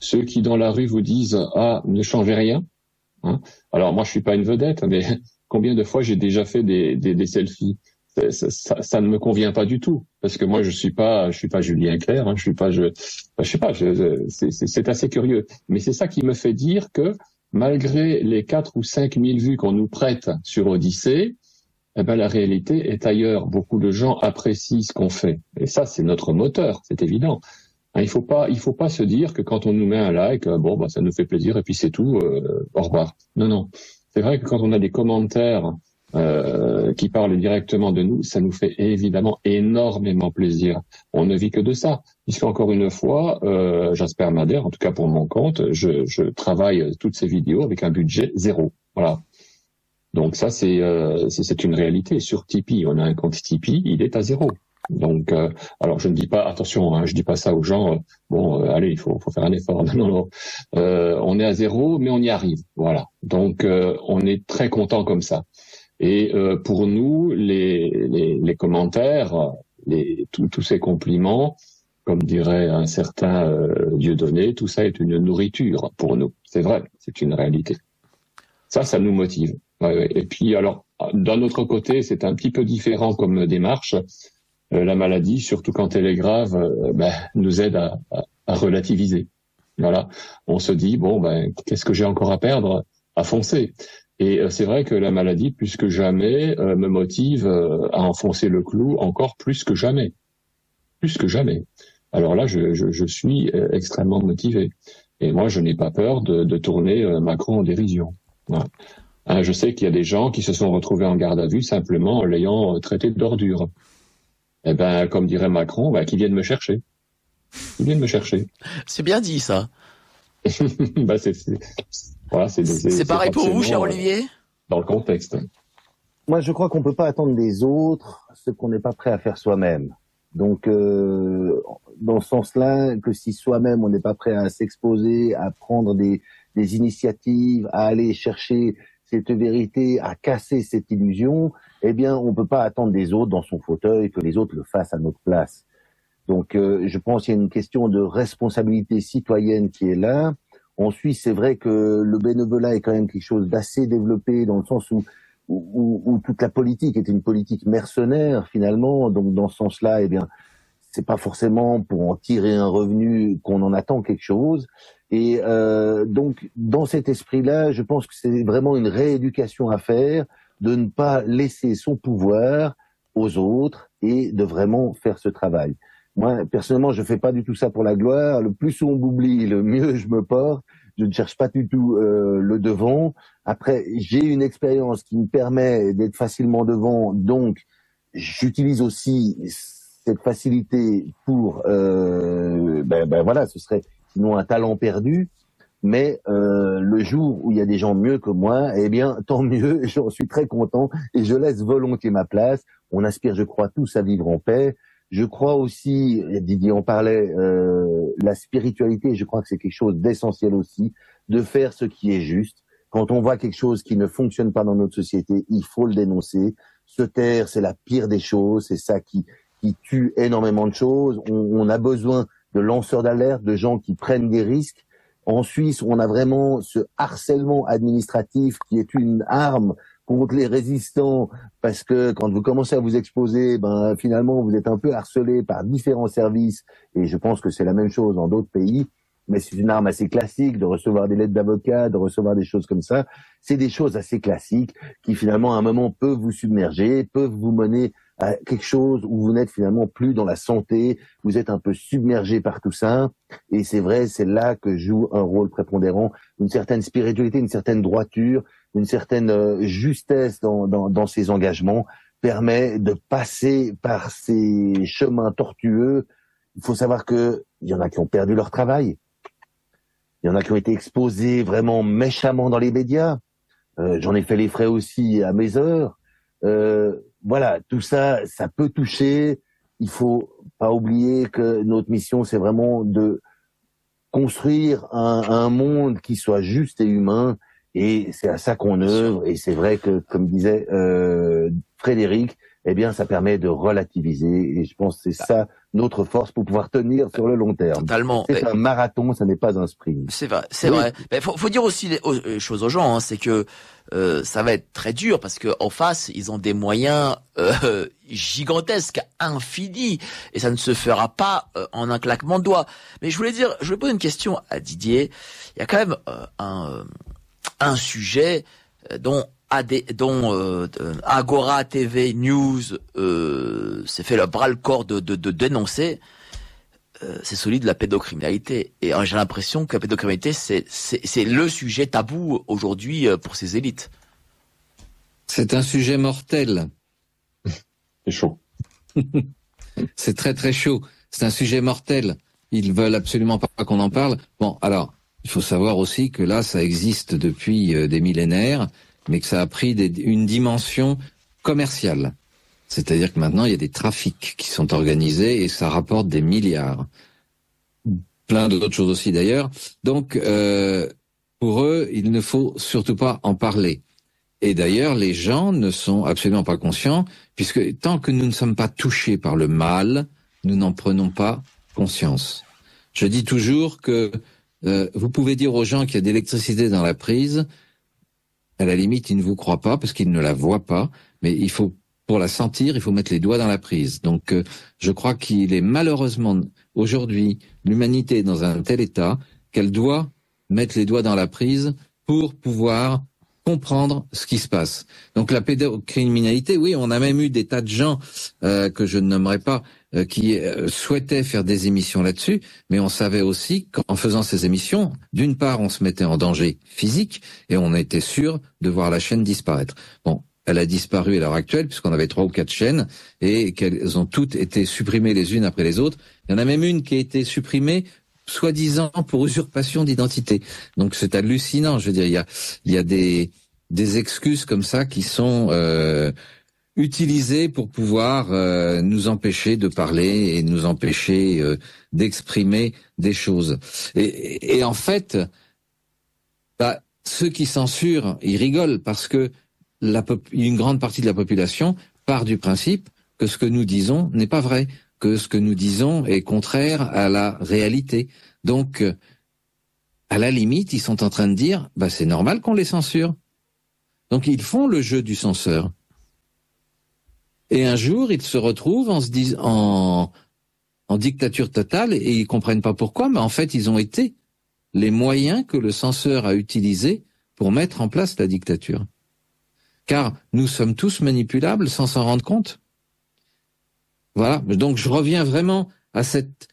ceux qui dans la rue vous disent « Ah, ne changez rien ». Alors moi, je suis pas une vedette, mais combien de fois j'ai déjà fait des selfies? Ça ne me convient pas du tout, parce que moi je suis pas Julien Clerc, c'est assez curieux. Mais c'est ça qui me fait dire que malgré les 4 ou 5 000 vues qu'on nous prête sur Odyssée, la réalité est ailleurs. Beaucoup de gens apprécient ce qu'on fait, et ça c'est notre moteur, c'est évident. Il faut pas se dire que quand on nous met un like, ça nous fait plaisir et puis c'est tout, au revoir. Non. C'est vrai que quand on a des commentaires qui parlent directement de nous, ça nous fait évidemment énormément plaisir. On ne vit que de ça. Puisqu'encore une fois, Jasper Madère, en tout cas pour mon compte, je travaille toutes ces vidéos avec un budget 0. Voilà. Donc ça, c'est une réalité. Sur Tipeee, on a un compte Tipeee, il est à 0. Donc, alors je ne dis pas, attention, je dis pas ça aux gens. Allez, il faut faire un effort. Non. On est à 0, mais on y arrive. Voilà. Donc, on est très content comme ça. Et pour nous, les commentaires, tous ces compliments, comme dirait un certain Dieudonné, tout ça est une nourriture pour nous. C'est vrai, c'est une réalité. Ça nous motive. Ouais. Et puis, alors, d'un autre côté, c'est un petit peu différent comme démarche. La maladie, surtout quand elle est grave, nous aide à relativiser. Voilà. On se dit, qu'est-ce que j'ai encore à perdre? À foncer. Et c'est vrai que la maladie, plus que jamais, me motive à enfoncer le clou encore plus que jamais. Plus que jamais. Alors là, je suis extrêmement motivé. Et moi, je n'ai pas peur de tourner Macron en dérision. Voilà. Je sais qu'il y a des gens qui se sont retrouvés en garde à vue simplement en l'ayant traité d'ordure. Comme dirait Macron, qu'ils viennent me chercher. Ils viennent me chercher. C'est bien dit, ça. C'est pareil pour vous, cher Olivier? Dans le contexte. Moi, je crois qu'on peut pas attendre des autres ce qu'on n'est pas prêt à faire soi-même. Donc, dans ce sens-là, que si soi-même on n'est pas prêt à s'exposer, à prendre des initiatives, à aller chercher cette vérité, à casser cette illusion, on peut pas attendre des autres dans son fauteuil que les autres le fassent à notre place. Donc, je pense qu'il y a une question de responsabilité citoyenne qui est là. En Suisse, c'est vrai que le bénévolat est quand même quelque chose d'assez développé dans le sens où toute la politique est une politique mercenaire finalement. Donc, dans ce sens-là, c'est pas forcément pour en tirer un revenu qu'on en attend quelque chose. Et donc, dans cet esprit-là, je pense que c'est vraiment une rééducation à faire, de ne pas laisser son pouvoir aux autres et de vraiment faire ce travail. Moi, personnellement, je fais pas du tout ça pour la gloire. Le plus on m'oublie, le mieux je me porte. Je ne cherche pas du tout le devant. Après, j'ai une expérience qui me permet d'être facilement devant, donc j'utilise aussi cette facilité pour, voilà, ce serait sinon un talent perdu. Mais le jour où il y a des gens mieux que moi, tant mieux, j'en suis très content et je laisse volontiers ma place. On aspire, je crois, tous à vivre en paix. Je crois aussi, Didier en parlait, la spiritualité, je crois que c'est quelque chose d'essentiel aussi, de faire ce qui est juste. Quand on voit quelque chose qui ne fonctionne pas dans notre société, il faut le dénoncer. Se taire, c'est la pire des choses, c'est ça qui tue énormément de choses. On a besoin de lanceurs d'alerte, de gens qui prennent des risques. En Suisse, on a vraiment ce harcèlement administratif qui est une arme contre les résistants, parce que quand vous commencez à vous exposer, finalement, vous êtes un peu harcelé par différents services, et je pense que c'est la même chose dans d'autres pays, mais c'est une arme assez classique de recevoir des lettres d'avocats, de recevoir des choses comme ça. C'est des choses assez classiques qui, finalement, à un moment, peuvent vous submerger, peuvent vous mener à quelque chose où vous n'êtes finalement plus dans la santé, vous êtes un peu submergé par tout ça, et c'est vrai, c'est là que joue un rôle prépondérant, une certaine spiritualité, une certaine droiture, une certaine justesse dans ses engagements, permet de passer par ces chemins tortueux. Il faut savoir que il y en a qui ont perdu leur travail. Il y en a qui ont été exposés vraiment méchamment dans les médias. J'en ai fait les frais aussi à mes heures. Voilà, tout ça, ça peut toucher. Il faut pas oublier que notre mission, c'est vraiment de construire un monde qui soit juste et humain. Et c'est à ça qu'on œuvre. Et c'est vrai que, comme disait Frédéric, eh bien, ça permet de relativiser. Et je pense que c'est ça notre force pour pouvoir tenir sur le long terme. Totalement. C'est un marathon, ça n'est pas un sprint. C'est vrai, c'est vrai. Mais faut dire aussi les choses aux gens, hein, c'est que ça va être très dur parce que en face, ils ont des moyens gigantesques, infinis, et ça ne se fera pas en un claquement de doigts. Mais je voulais poser une question à Didier. Il y a quand même un sujet dont Agora TV News s'est fait le bras-le-corps de dénoncer. C'est celui de la pédocriminalité. Et j'ai l'impression que la pédocriminalité, c'est le sujet tabou aujourd'hui pour ces élites. C'est un sujet mortel. C'est chaud. C'est très très chaud. C'est un sujet mortel. Ils veulent absolument pas qu'on en parle. Bon, alors, il faut savoir aussi que là, ça existe depuis des millénaires, mais que ça a pris une dimension commerciale. C'est-à-dire que maintenant, il y a des trafics qui sont organisés et ça rapporte des milliards. Plein d'autres choses aussi d'ailleurs. Donc, pour eux, il ne faut surtout pas en parler. Et d'ailleurs, les gens ne sont absolument pas conscients, puisque tant que nous ne sommes pas touchés par le mal, nous n'en prenons pas conscience. Je dis toujours que vous pouvez dire aux gens qu'il y a de l'électricité dans la prise, à la limite, ils ne vous croient pas parce qu'ils ne la voient pas, mais il faut, pour la sentir, il faut mettre les doigts dans la prise. Donc, je crois qu'il est malheureusement, aujourd'hui, l'humanité est dans un tel état qu'elle doit mettre les doigts dans la prise pour pouvoir comprendre ce qui se passe. Donc, la pédocriminalité, oui, on a même eu des tas de gens que je ne nommerai pas, qui souhaitaient faire des émissions là-dessus, mais on savait aussi qu'en faisant ces émissions, d'une part, on se mettait en danger physique et on était sûr de voir la chaîne disparaître. Bon, elle a disparu à l'heure actuelle puisqu'on avait 3 ou 4 chaînes et qu'elles ont toutes été supprimées les unes après les autres. Il y en a même une qui a été supprimée soi-disant pour usurpation d'identité. Donc c'est hallucinant, je veux dire, il y a des excuses comme ça qui sont utilisées pour pouvoir nous empêcher de parler et nous empêcher d'exprimer des choses. Et en fait, ceux qui censurent, ils rigolent parce que une grande partie de la population part du principe que ce que nous disons n'est pas vrai, que ce que nous disons est contraire à la réalité. Donc, à la limite, ils sont en train de dire, c'est normal qu'on les censure. Donc, ils font le jeu du censeur. Et un jour, ils se retrouvent en dictature totale et ils comprennent pas pourquoi, mais en fait, ils ont été les moyens que le censeur a utilisés pour mettre en place la dictature. Car nous sommes tous manipulables sans s'en rendre compte. Voilà, donc je reviens vraiment à cette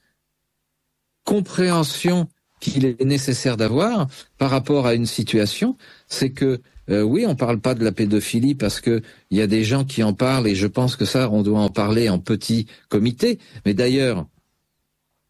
compréhension qu'il est nécessaire d'avoir par rapport à une situation, c'est que oui, on parle pas de la pédophilie parce que il y a des gens qui en parlent et je pense que ça, on doit en parler en petit comité. Mais d'ailleurs,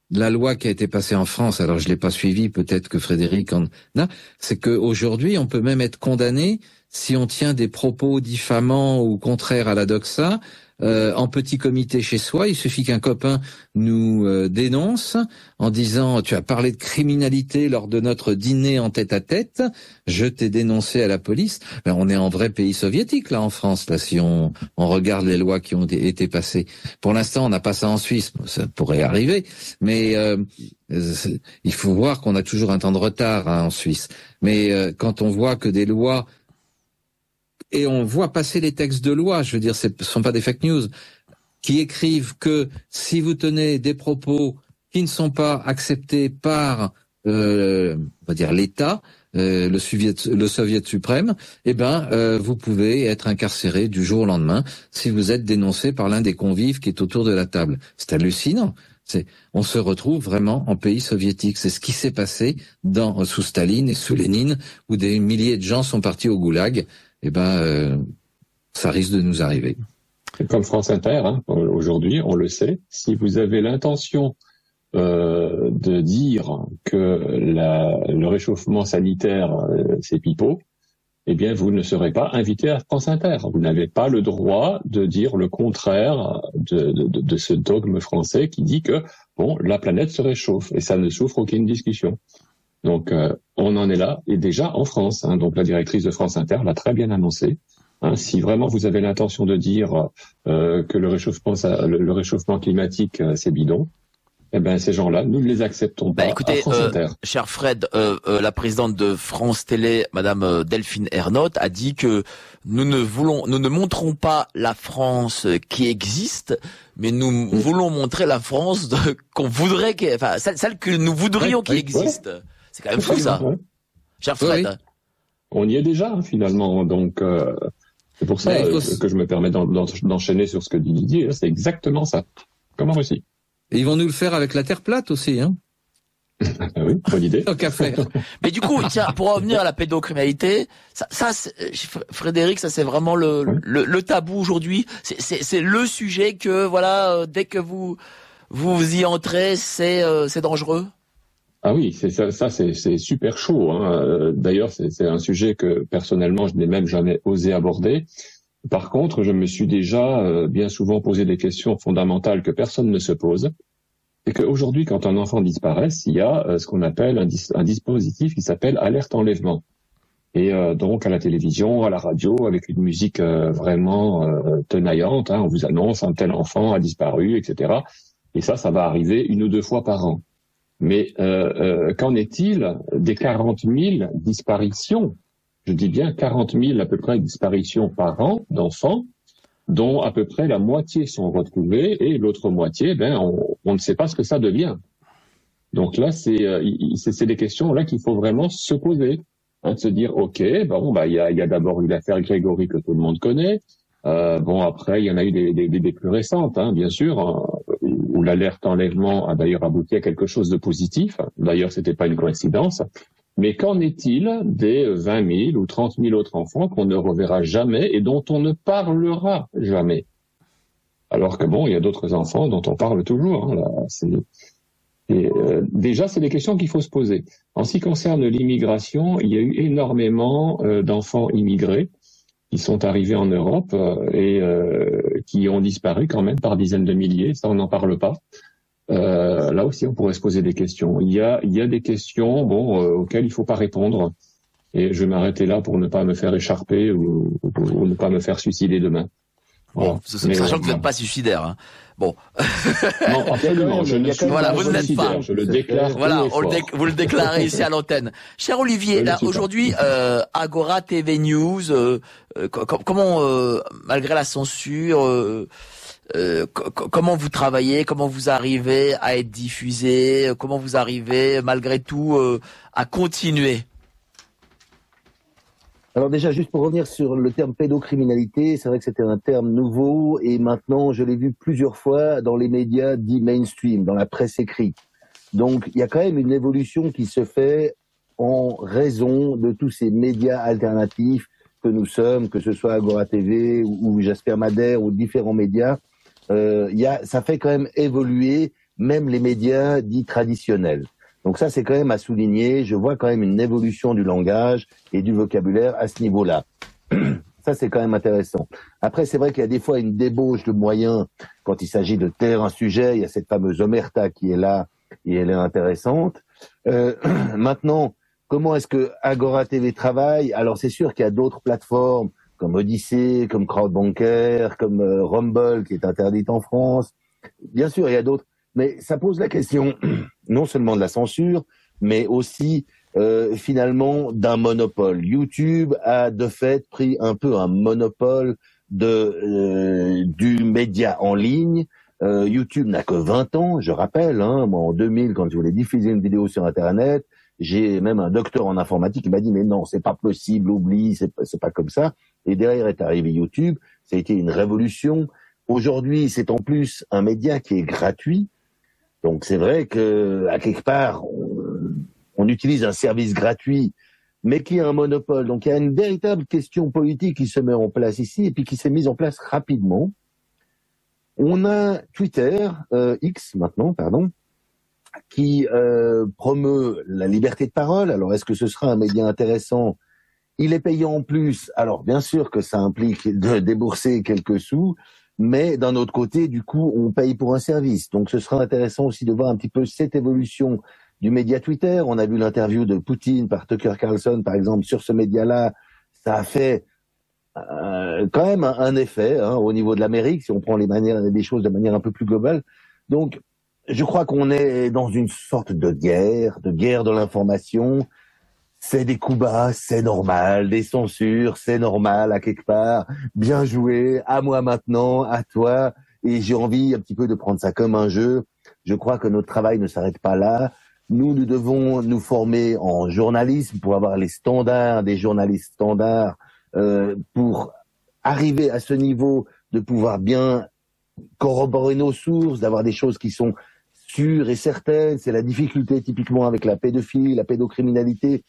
la loi qui a été passée en France, alors je l'ai pas suivie, peut-être que Frédéric en a, c'est qu'aujourd'hui, on peut même être condamné si on tient des propos diffamants ou contraires à la doxa, en petit comité chez soi. Il suffit qu'un copain nous dénonce en disant « Tu as parlé de criminalité lors de notre dîner en tête-à-tête, je t'ai dénoncé à la police ». On est en vrai pays soviétique, là, en France, là, si on regarde les lois qui ont été passées. Pour l'instant, on n'a pas ça en Suisse, ça pourrait arriver, mais il faut voir qu'on a toujours un temps de retard en Suisse. Mais quand on voit que des lois... Et on voit passer les textes de loi, je veux dire, ce ne sont pas des fake news, qui écrivent que si vous tenez des propos qui ne sont pas acceptés par, on va dire, l'État, le Soviet suprême, vous pouvez être incarcéré du jour au lendemain si vous êtes dénoncé par l'un des convives qui est autour de la table. C'est hallucinant. On se retrouve vraiment en pays soviétique. C'est ce qui s'est passé sous Staline et sous Lénine, où des milliers de gens sont partis au goulag. Ça risque de nous arriver. C'est comme France Inter, aujourd'hui, on le sait. Si vous avez l'intention de dire que le réchauffement sanitaire, c'est pipeau, eh bien, vous ne serez pas invité à France Inter. Vous n'avez pas le droit de dire le contraire de ce dogme français qui dit que, bon, la planète se réchauffe, et ça ne souffre aucune discussion. Donc, on en est là, et déjà en France. Hein, donc, la directrice de France Inter l'a très bien annoncé. Hein, si vraiment vous avez l'intention de dire que le réchauffement climatique, c'est bidon, eh ben ces gens-là, nous ne les acceptons pas. Écoutez, à France Inter. Cher Fred, la présidente de France Télé, Madame Delphine Ernotte, a dit que nous ne montrons pas la France qui existe, mais nous voulons montrer la France qu'on voudrait, enfin celle que nous voudrions qu'il existe. Ouais. C'est quand même fou ça, cher Fred. Oui. On y est déjà finalement, donc c'est pour ça que je me permets d'enchaîner sur ce que dit Didier. C'est exactement ça, comme en Russie. Et ils vont nous le faire avec la Terre plate aussi, hein. Oui, bonne idée. Tant qu'à faire. Mais du coup, tiens, pour revenir à la pédocriminalité, ça Frédéric, ça c'est vraiment le tabou aujourd'hui. C'est le sujet que, voilà, dès que vous y entrez, c'est dangereux. Ah oui, c'est super chaud, hein. D'ailleurs, c'est un sujet que, personnellement, je n'ai même jamais osé aborder. Par contre, je me suis déjà bien souvent posé des questions fondamentales que personne ne se pose. C'est qu'aujourd'hui, quand un enfant disparaît, il y a ce qu'on appelle un dispositif qui s'appelle alerte enlèvement. Et donc à la télévision, à la radio, avec une musique vraiment tenaillante, hein, on vous annonce un tel enfant a disparu, etc. Et ça va arriver 1 ou 2 fois par an. Mais qu'en est-il des 40 000 disparitions? Je dis bien 40 000 à peu près disparitions par an d'enfants, dont à peu près la moitié sont retrouvés, et l'autre moitié, on ne sait pas ce que ça devient. Donc là, c'est des questions là qu'il faut vraiment se poser, hein, de se dire, ok, bon, il y a d'abord eu l'affaire Grégory que tout le monde connaît. Bon, après, il y en a eu des plus récentes, hein, bien sûr, hein, où l'alerte enlèvement a d'ailleurs abouti à quelque chose de positif. D'ailleurs, c'était pas une coïncidence. Mais qu'en est-il des 20 000 ou 30 000 autres enfants qu'on ne reverra jamais et dont on ne parlera jamais? Alors que bon, il y a d'autres enfants dont on parle toujours. Hein, là, déjà, c'est des questions qu'il faut se poser. En ce qui concerne l'immigration, il y a eu énormément d'enfants immigrés qui sont arrivés en Europe et qui ont disparu quand même par dizaines de milliers. Ça, on n'en parle pas. Là aussi, on pourrait se poser des questions. Il y a des questions, auxquelles il faut pas répondre. Et je vais m'arrêter là pour ne pas me faire écharper ou ne pas me faire suicider demain. Bon, sachant que vous n'êtes pas suicidaire. Hein. Bon. Non, absolument. Je ne suis pas vous n'êtes pas. Je le déclare. Voilà, vous le déclarez ici à l'antenne. Cher Olivier, là aujourd'hui, Agora TV News, comment, malgré la censure, comment vous travaillez, comment vous arrivez à être diffusé, comment vous arrivez malgré tout à continuer? Alors déjà, juste pour revenir sur le terme pédocriminalité, c'est vrai que c'était un terme nouveau et maintenant je l'ai vu plusieurs fois dans les médias dits mainstream, dans la presse écrite. Donc il y a quand même une évolution qui se fait en raison de tous ces médias alternatifs que nous sommes, que ce soit Agora TV ou Jasper Madère ou différents médias. Ça fait quand même évoluer même les médias dits traditionnels. Donc ça, c'est quand même à souligner. Je vois quand même une évolution du langage et du vocabulaire à ce niveau-là. Ça, c'est quand même intéressant. Après, c'est vrai qu'il y a des fois une débauche de moyens quand il s'agit de taire un sujet. Il y a cette fameuse omerta qui est là et elle est intéressante. Maintenant, comment est-ce que Agora TV travaille? Alors, c'est sûr qu'il y a d'autres plateformes comme Odyssée, comme Crowdbanker, comme Rumble qui est interdite en France. Bien sûr, il y a d'autres. Mais ça pose la question non seulement de la censure, mais aussi finalement d'un monopole. YouTube a de fait pris un peu un monopole du média en ligne. YouTube n'a que 20 ans, je rappelle. Hein, moi, en 2000, quand je voulais diffuser une vidéo sur Internet, j'ai même un docteur en informatique qui m'a dit « Mais non, c'est pas possible, oublie, c'est pas comme ça ». Et derrière est arrivé YouTube. Ça a été une révolution. Aujourd'hui, c'est en plus un média qui est gratuit. Donc c'est vrai que à quelque part on utilise un service gratuit, mais qui a un monopole. Donc il y a une véritable question politique qui se met en place ici et puis qui s'est mise en place rapidement. On a Twitter, X maintenant, pardon, qui promeut la liberté de parole. Alors, est-ce que ce sera un média intéressant? Il est payant en plus. Alors, bien sûr que ça implique de débourser quelques sous, mais d'un autre côté, du coup, on paye pour un service. Donc, ce sera intéressant aussi de voir un petit peu cette évolution du média Twitter. On a vu l'interview de Poutine par Tucker Carlson, par exemple, sur ce média-là. Ça a fait quand même un effet au niveau de l'Amérique, si on prend les choses de manière un peu plus globale. Donc, je crois qu'on est dans une sorte de guerre de l'information. C'est des coups bas, c'est normal, des censures, c'est normal à quelque part. Bien joué, à moi maintenant, à toi. Et j'ai envie un petit peu de prendre ça comme un jeu. Je crois que notre travail ne s'arrête pas là. Nous devons nous former en journalisme pour avoir les standards des journalistes standards, pour arriver à ce niveau de pouvoir bien corroborer nos sources, d'avoir des choses qui sont sûres et certaines. C'est la difficulté typiquement avec la pédophilie, la pédocriminalité.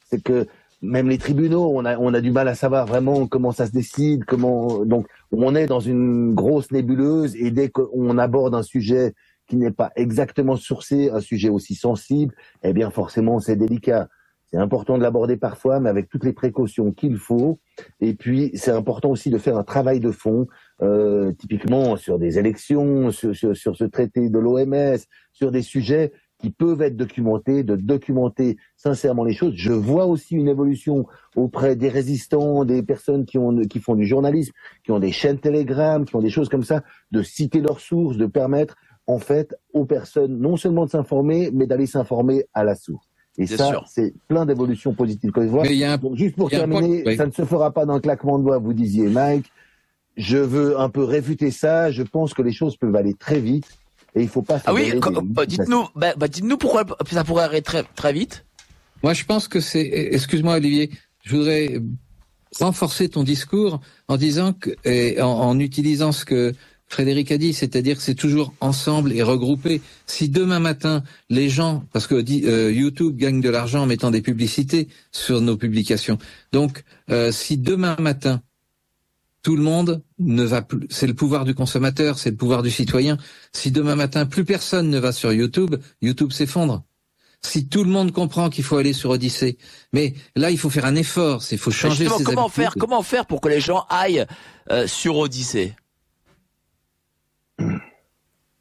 C'est que même les tribunaux, on a du mal à savoir vraiment comment ça se décide, donc on est dans une grosse nébuleuse, et dès qu'on aborde un sujet qui n'est pas exactement sourcé, un sujet aussi sensible, eh bien forcément c'est délicat. C'est important de l'aborder parfois, mais avec toutes les précautions qu'il faut. Et puis, c'est important aussi de faire un travail de fond, typiquement sur des élections, sur ce traité de l'OMS, sur des sujets qui peuvent être documentés, de documenter sincèrement les choses. Je vois aussi une évolution auprès des résistants, des personnes qui font du journalisme, qui ont des chaînes Telegram, qui ont des choses comme ça, de citer leurs sources, de permettre en fait aux personnes non seulement de s'informer, mais d'aller s'informer à la source. Et bien ça, sûr. C'est plein d'évolutions positives que je vois. Donc, juste pour terminer, ça ne se fera pas d'un claquement de doigts, vous disiez, Mike. Je veux un peu réfuter ça. Je pense que les choses peuvent aller très vite et il faut pas. Ah oui, dites-nous pourquoi ça pourrait aller très très vite. Moi, je pense que c'est. Excuse-moi, Olivier. Je voudrais renforcer ton discours en disant en utilisant ce que Frédéric a dit, c'est-à-dire que c'est toujours ensemble et regroupé. Si demain matin, les gens, parce que YouTube gagne de l'argent en mettant des publicités sur nos publications, donc si demain matin, tout le monde ne va plus, c'est le pouvoir du consommateur, c'est le pouvoir du citoyen, si demain matin, plus personne ne va sur YouTube, YouTube s'effondre. Si tout le monde comprend qu'il faut aller sur Odyssée, mais là, il faut faire un effort, il faut changer ses habitudes. Comment faire pour que les gens aillent sur Odyssée?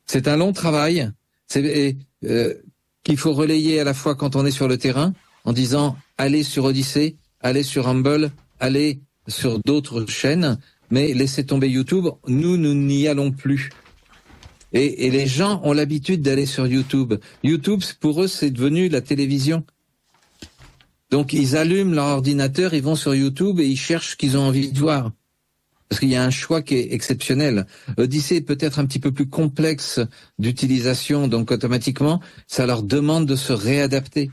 C'est un long travail qu'il faut relayer à la fois quand on est sur le terrain, en disant allez sur Odyssée, allez sur Rumble, allez sur d'autres chaînes, mais laissez tomber YouTube, nous n'y allons plus. Et les gens ont l'habitude d'aller sur YouTube. YouTube, pour eux, c'est devenu la télévision. Donc ils allument leur ordinateur, ils vont sur YouTube et ils cherchent ce qu'ils ont envie de voir. Parce qu'il y a un choix qui est exceptionnel. Odyssée est peut-être un petit peu plus complexe d'utilisation, donc automatiquement, ça leur demande de se réadapter.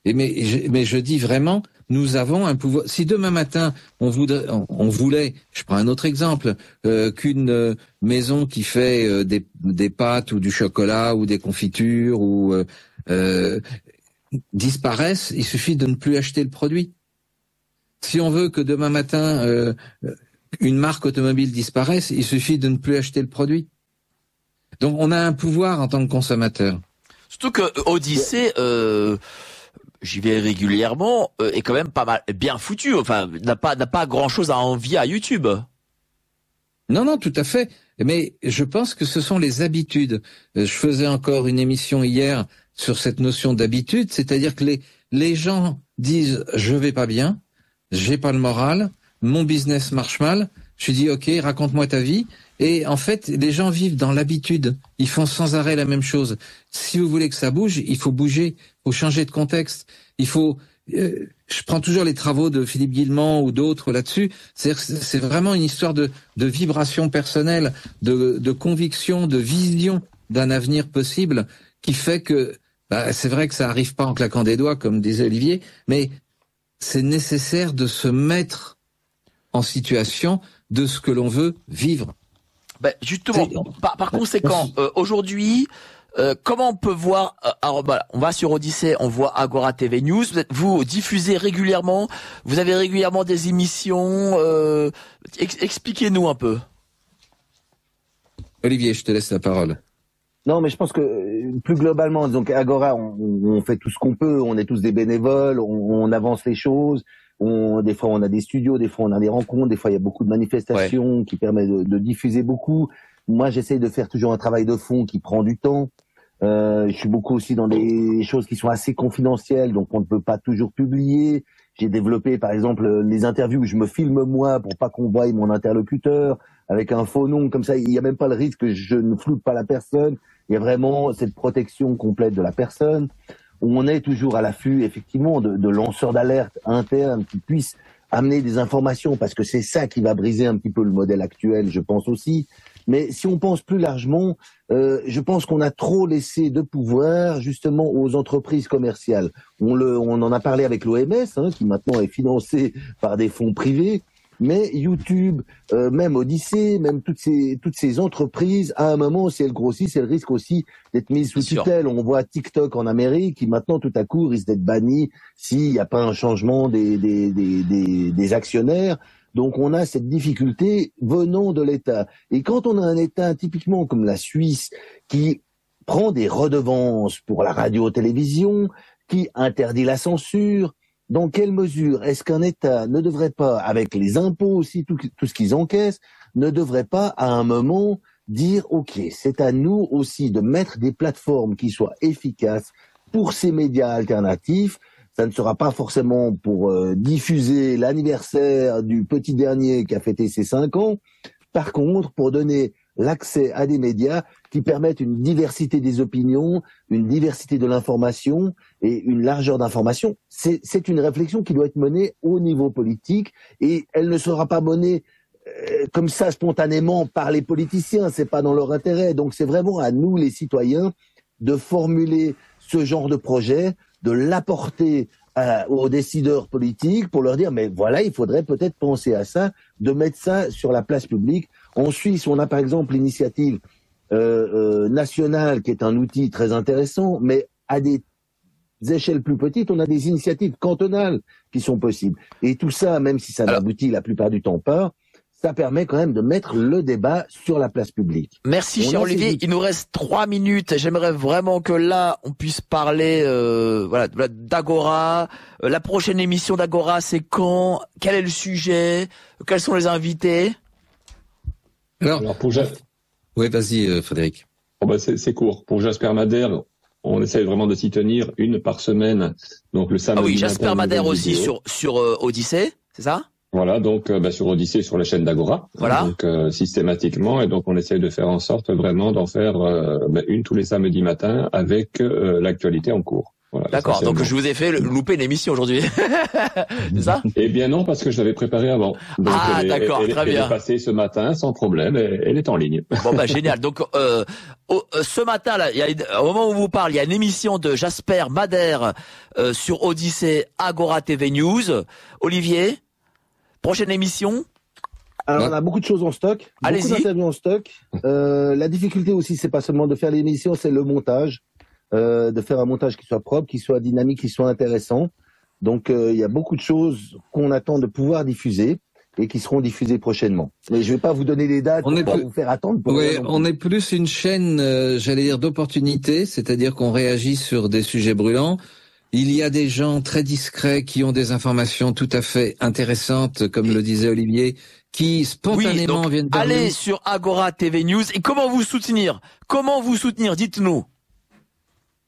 Mais je dis vraiment, nous avons un pouvoir. Si demain matin, on voulait, je prends un autre exemple, qu'une maison qui fait des pâtes ou du chocolat ou des confitures ou disparaisse, il suffit de ne plus acheter le produit. Si on veut que demain matin une marque automobile disparaisse, il suffit de ne plus acheter le produit. Donc on a un pouvoir en tant que consommateur. Surtout que Odyssée, j'y vais régulièrement, est quand même pas mal bien foutu. Enfin, n'a pas grand-chose à envier à YouTube. Non, tout à fait. Mais je pense que ce sont les habitudes. Je faisais encore une émission hier sur cette notion d'habitude, c'est-à-dire que les gens disent je vais pas bien, j'ai pas le moral, mon business marche mal. Je dis ok, raconte-moi ta vie. Et en fait, les gens vivent dans l'habitude. Ils font sans arrêt la même chose. Si vous voulez que ça bouge, il faut bouger, il faut changer de contexte. Il faut. Je prends toujours les travaux de Philippe Guillemont ou d'autres là-dessus. C'est vraiment une histoire de vibration personnelle, de conviction, de vision d'un avenir possible qui fait que c'est vrai que ça arrive pas en claquant des doigts, comme disait Olivier, mais c'est nécessaire de se mettre en situation de ce que l'on veut vivre. Justement, par conséquent, aujourd'hui, comment on peut voir on va sur Odyssée, on voit Agora TV News. Vous diffusez régulièrement, vous avez régulièrement des émissions. Expliquez-nous un peu. Olivier, je te laisse la parole. Non, mais je pense que plus globalement, donc Agora, on fait tout ce qu'on peut, on est tous des bénévoles, on avance les choses. Des fois on a des studios, des fois on a des rencontres, des fois il y a beaucoup de manifestations qui permettent de diffuser beaucoup. Moi, j'essaie de faire toujours un travail de fond qui prend du temps. Je suis beaucoup aussi dans des choses qui sont assez confidentielles, donc on ne peut pas toujours publier. J'ai développé, par exemple, les interviews où je me filme moi pour pas qu'on voie mon interlocuteur avec un faux nom, comme ça, il n'y a même pas le risque que je ne floute pas la personne. Il y a vraiment cette protection complète de la personne. On est toujours à l'affût, effectivement, de lanceurs d'alerte internes qui puissent amener des informations, parce que c'est ça qui va briser un petit peu le modèle actuel, je pense aussi. Mais si on pense plus largement, je pense qu'on a trop laissé de pouvoir justement aux entreprises commerciales. On en a parlé avec l'OMS, qui maintenant est financé par des fonds privés. Mais YouTube, même Odyssée, même toutes ces entreprises, à un moment, si elles grossissent, elles risquent aussi d'être mises sous tutelle. On voit TikTok en Amérique, qui maintenant, tout à coup, risque d'être banni s'il n'y a pas un changement des actionnaires. Donc, on a cette difficulté venant de l'État. Et quand on a un État typiquement comme la Suisse, qui prend des redevances pour la radio-télévision, qui interdit la censure, dans quelle mesure est-ce qu'un État ne devrait pas, avec les impôts aussi, tout ce qu'ils encaissent, ne devrait pas à un moment dire « Ok, c'est à nous aussi de mettre des plateformes qui soient efficaces pour ces médias alternatifs ». Ça ne sera pas forcément pour diffuser l'anniversaire du petit dernier qui a fêté ses 5 ans. Par contre, pour donner l'accès à des médias qui permettent une diversité des opinions, une diversité de l'information et une largeur d'information. C'est une réflexion qui doit être menée au niveau politique, et elle ne sera pas menée comme ça spontanément par les politiciens, c'est pas dans leur intérêt. Donc c'est vraiment à nous les citoyens de formuler ce genre de projet, de l'apporter aux décideurs politiques pour leur dire mais voilà, il faudrait peut-être penser à ça, de mettre ça sur la place publique. En Suisse, on a par exemple l'initiative nationale qui est un outil très intéressant, mais à des échelles plus petites, on a des initiatives cantonales qui sont possibles. Et tout ça, même si ça n'aboutit la plupart du temps pas, ça permet quand même de mettre le débat sur la place publique. Merci, cher Olivier. Il nous reste 3 minutes. J'aimerais vraiment que là, on puisse parler d'Agora. La prochaine émission d'Agora, c'est quand? Quel est le sujet? Quels sont les invités? Alors pour oui, vas-y, Frédéric. C'est court. Pour Jasper Madère, on essaie vraiment de s'y tenir une par semaine. Donc le samedi. Ah oui, Jasper Madère aussi sur Odyssée, c'est ça? Voilà, donc sur Odyssée, sur la chaîne d'Agora, voilà. Donc systématiquement, et donc on essaie de faire en sorte vraiment d'en faire une tous les samedis matins avec l'actualité en cours. Voilà, d'accord, donc je vous ai fait louper une émission aujourd'hui, c'est ça? Eh bien non, parce que je l'avais préparée avant. Donc d'accord, très bien. Elle est passée ce matin sans problème, et elle est en ligne. Bon bah génial. Donc ce matin là, au moment où on vous parle, il y a une émission de Jasper Madère sur Odyssée, Agora TV News. Olivier, prochaine émission? Alors, on a beaucoup de choses en stock, beaucoup d'interviews en stock. La difficulté aussi, c'est pas seulement de faire l'émission, c'est le montage, de faire un montage qui soit propre, qui soit dynamique, qui soit intéressant. Donc, il y a beaucoup de choses qu'on attend de pouvoir diffuser et qui seront diffusées prochainement. Mais je vais pas vous donner les dates pour pas vous faire attendre. On est plus une chaîne, j'allais dire, d'opportunités, c'est-à-dire qu'on réagit sur des sujets brûlants. Il y a des gens très discrets qui ont des informations tout à fait intéressantes, comme le disait Olivier, qui spontanément viennent vers nous. Allez sur Agora TV News. Et comment vous soutenir? Dites-nous.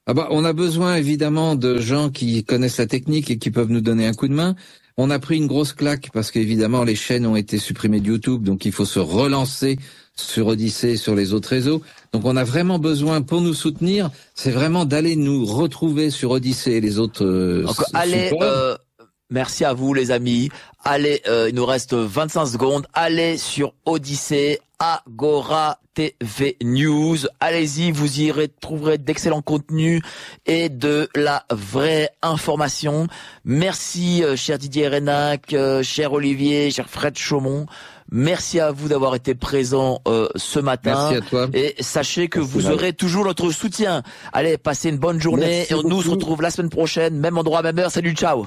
On a besoin évidemment de gens qui connaissent la technique et qui peuvent nous donner un coup de main. On a pris une grosse claque parce qu'évidemment les chaînes ont été supprimées de YouTube, donc il faut se relancer sur Odyssée, sur les autres réseaux. Donc on a vraiment besoin, pour nous soutenir, c'est vraiment d'aller nous retrouver sur Odyssée et les autres supports. Merci à vous les amis. Allez, il nous reste 25 secondes. Allez sur Odyssée, Agora TV News. Allez-y, vous y trouverez d'excellents contenus et de la vraie information. Merci, cher Didier Renac, cher Olivier, cher Fred Chaumont. Merci à vous d'avoir été présents ce matin. Merci à toi. Et sachez que vous aurez toujours notre soutien. Allez, passez une bonne journée. Merci et nous se retrouve la semaine prochaine, même endroit, même heure. Salut, ciao.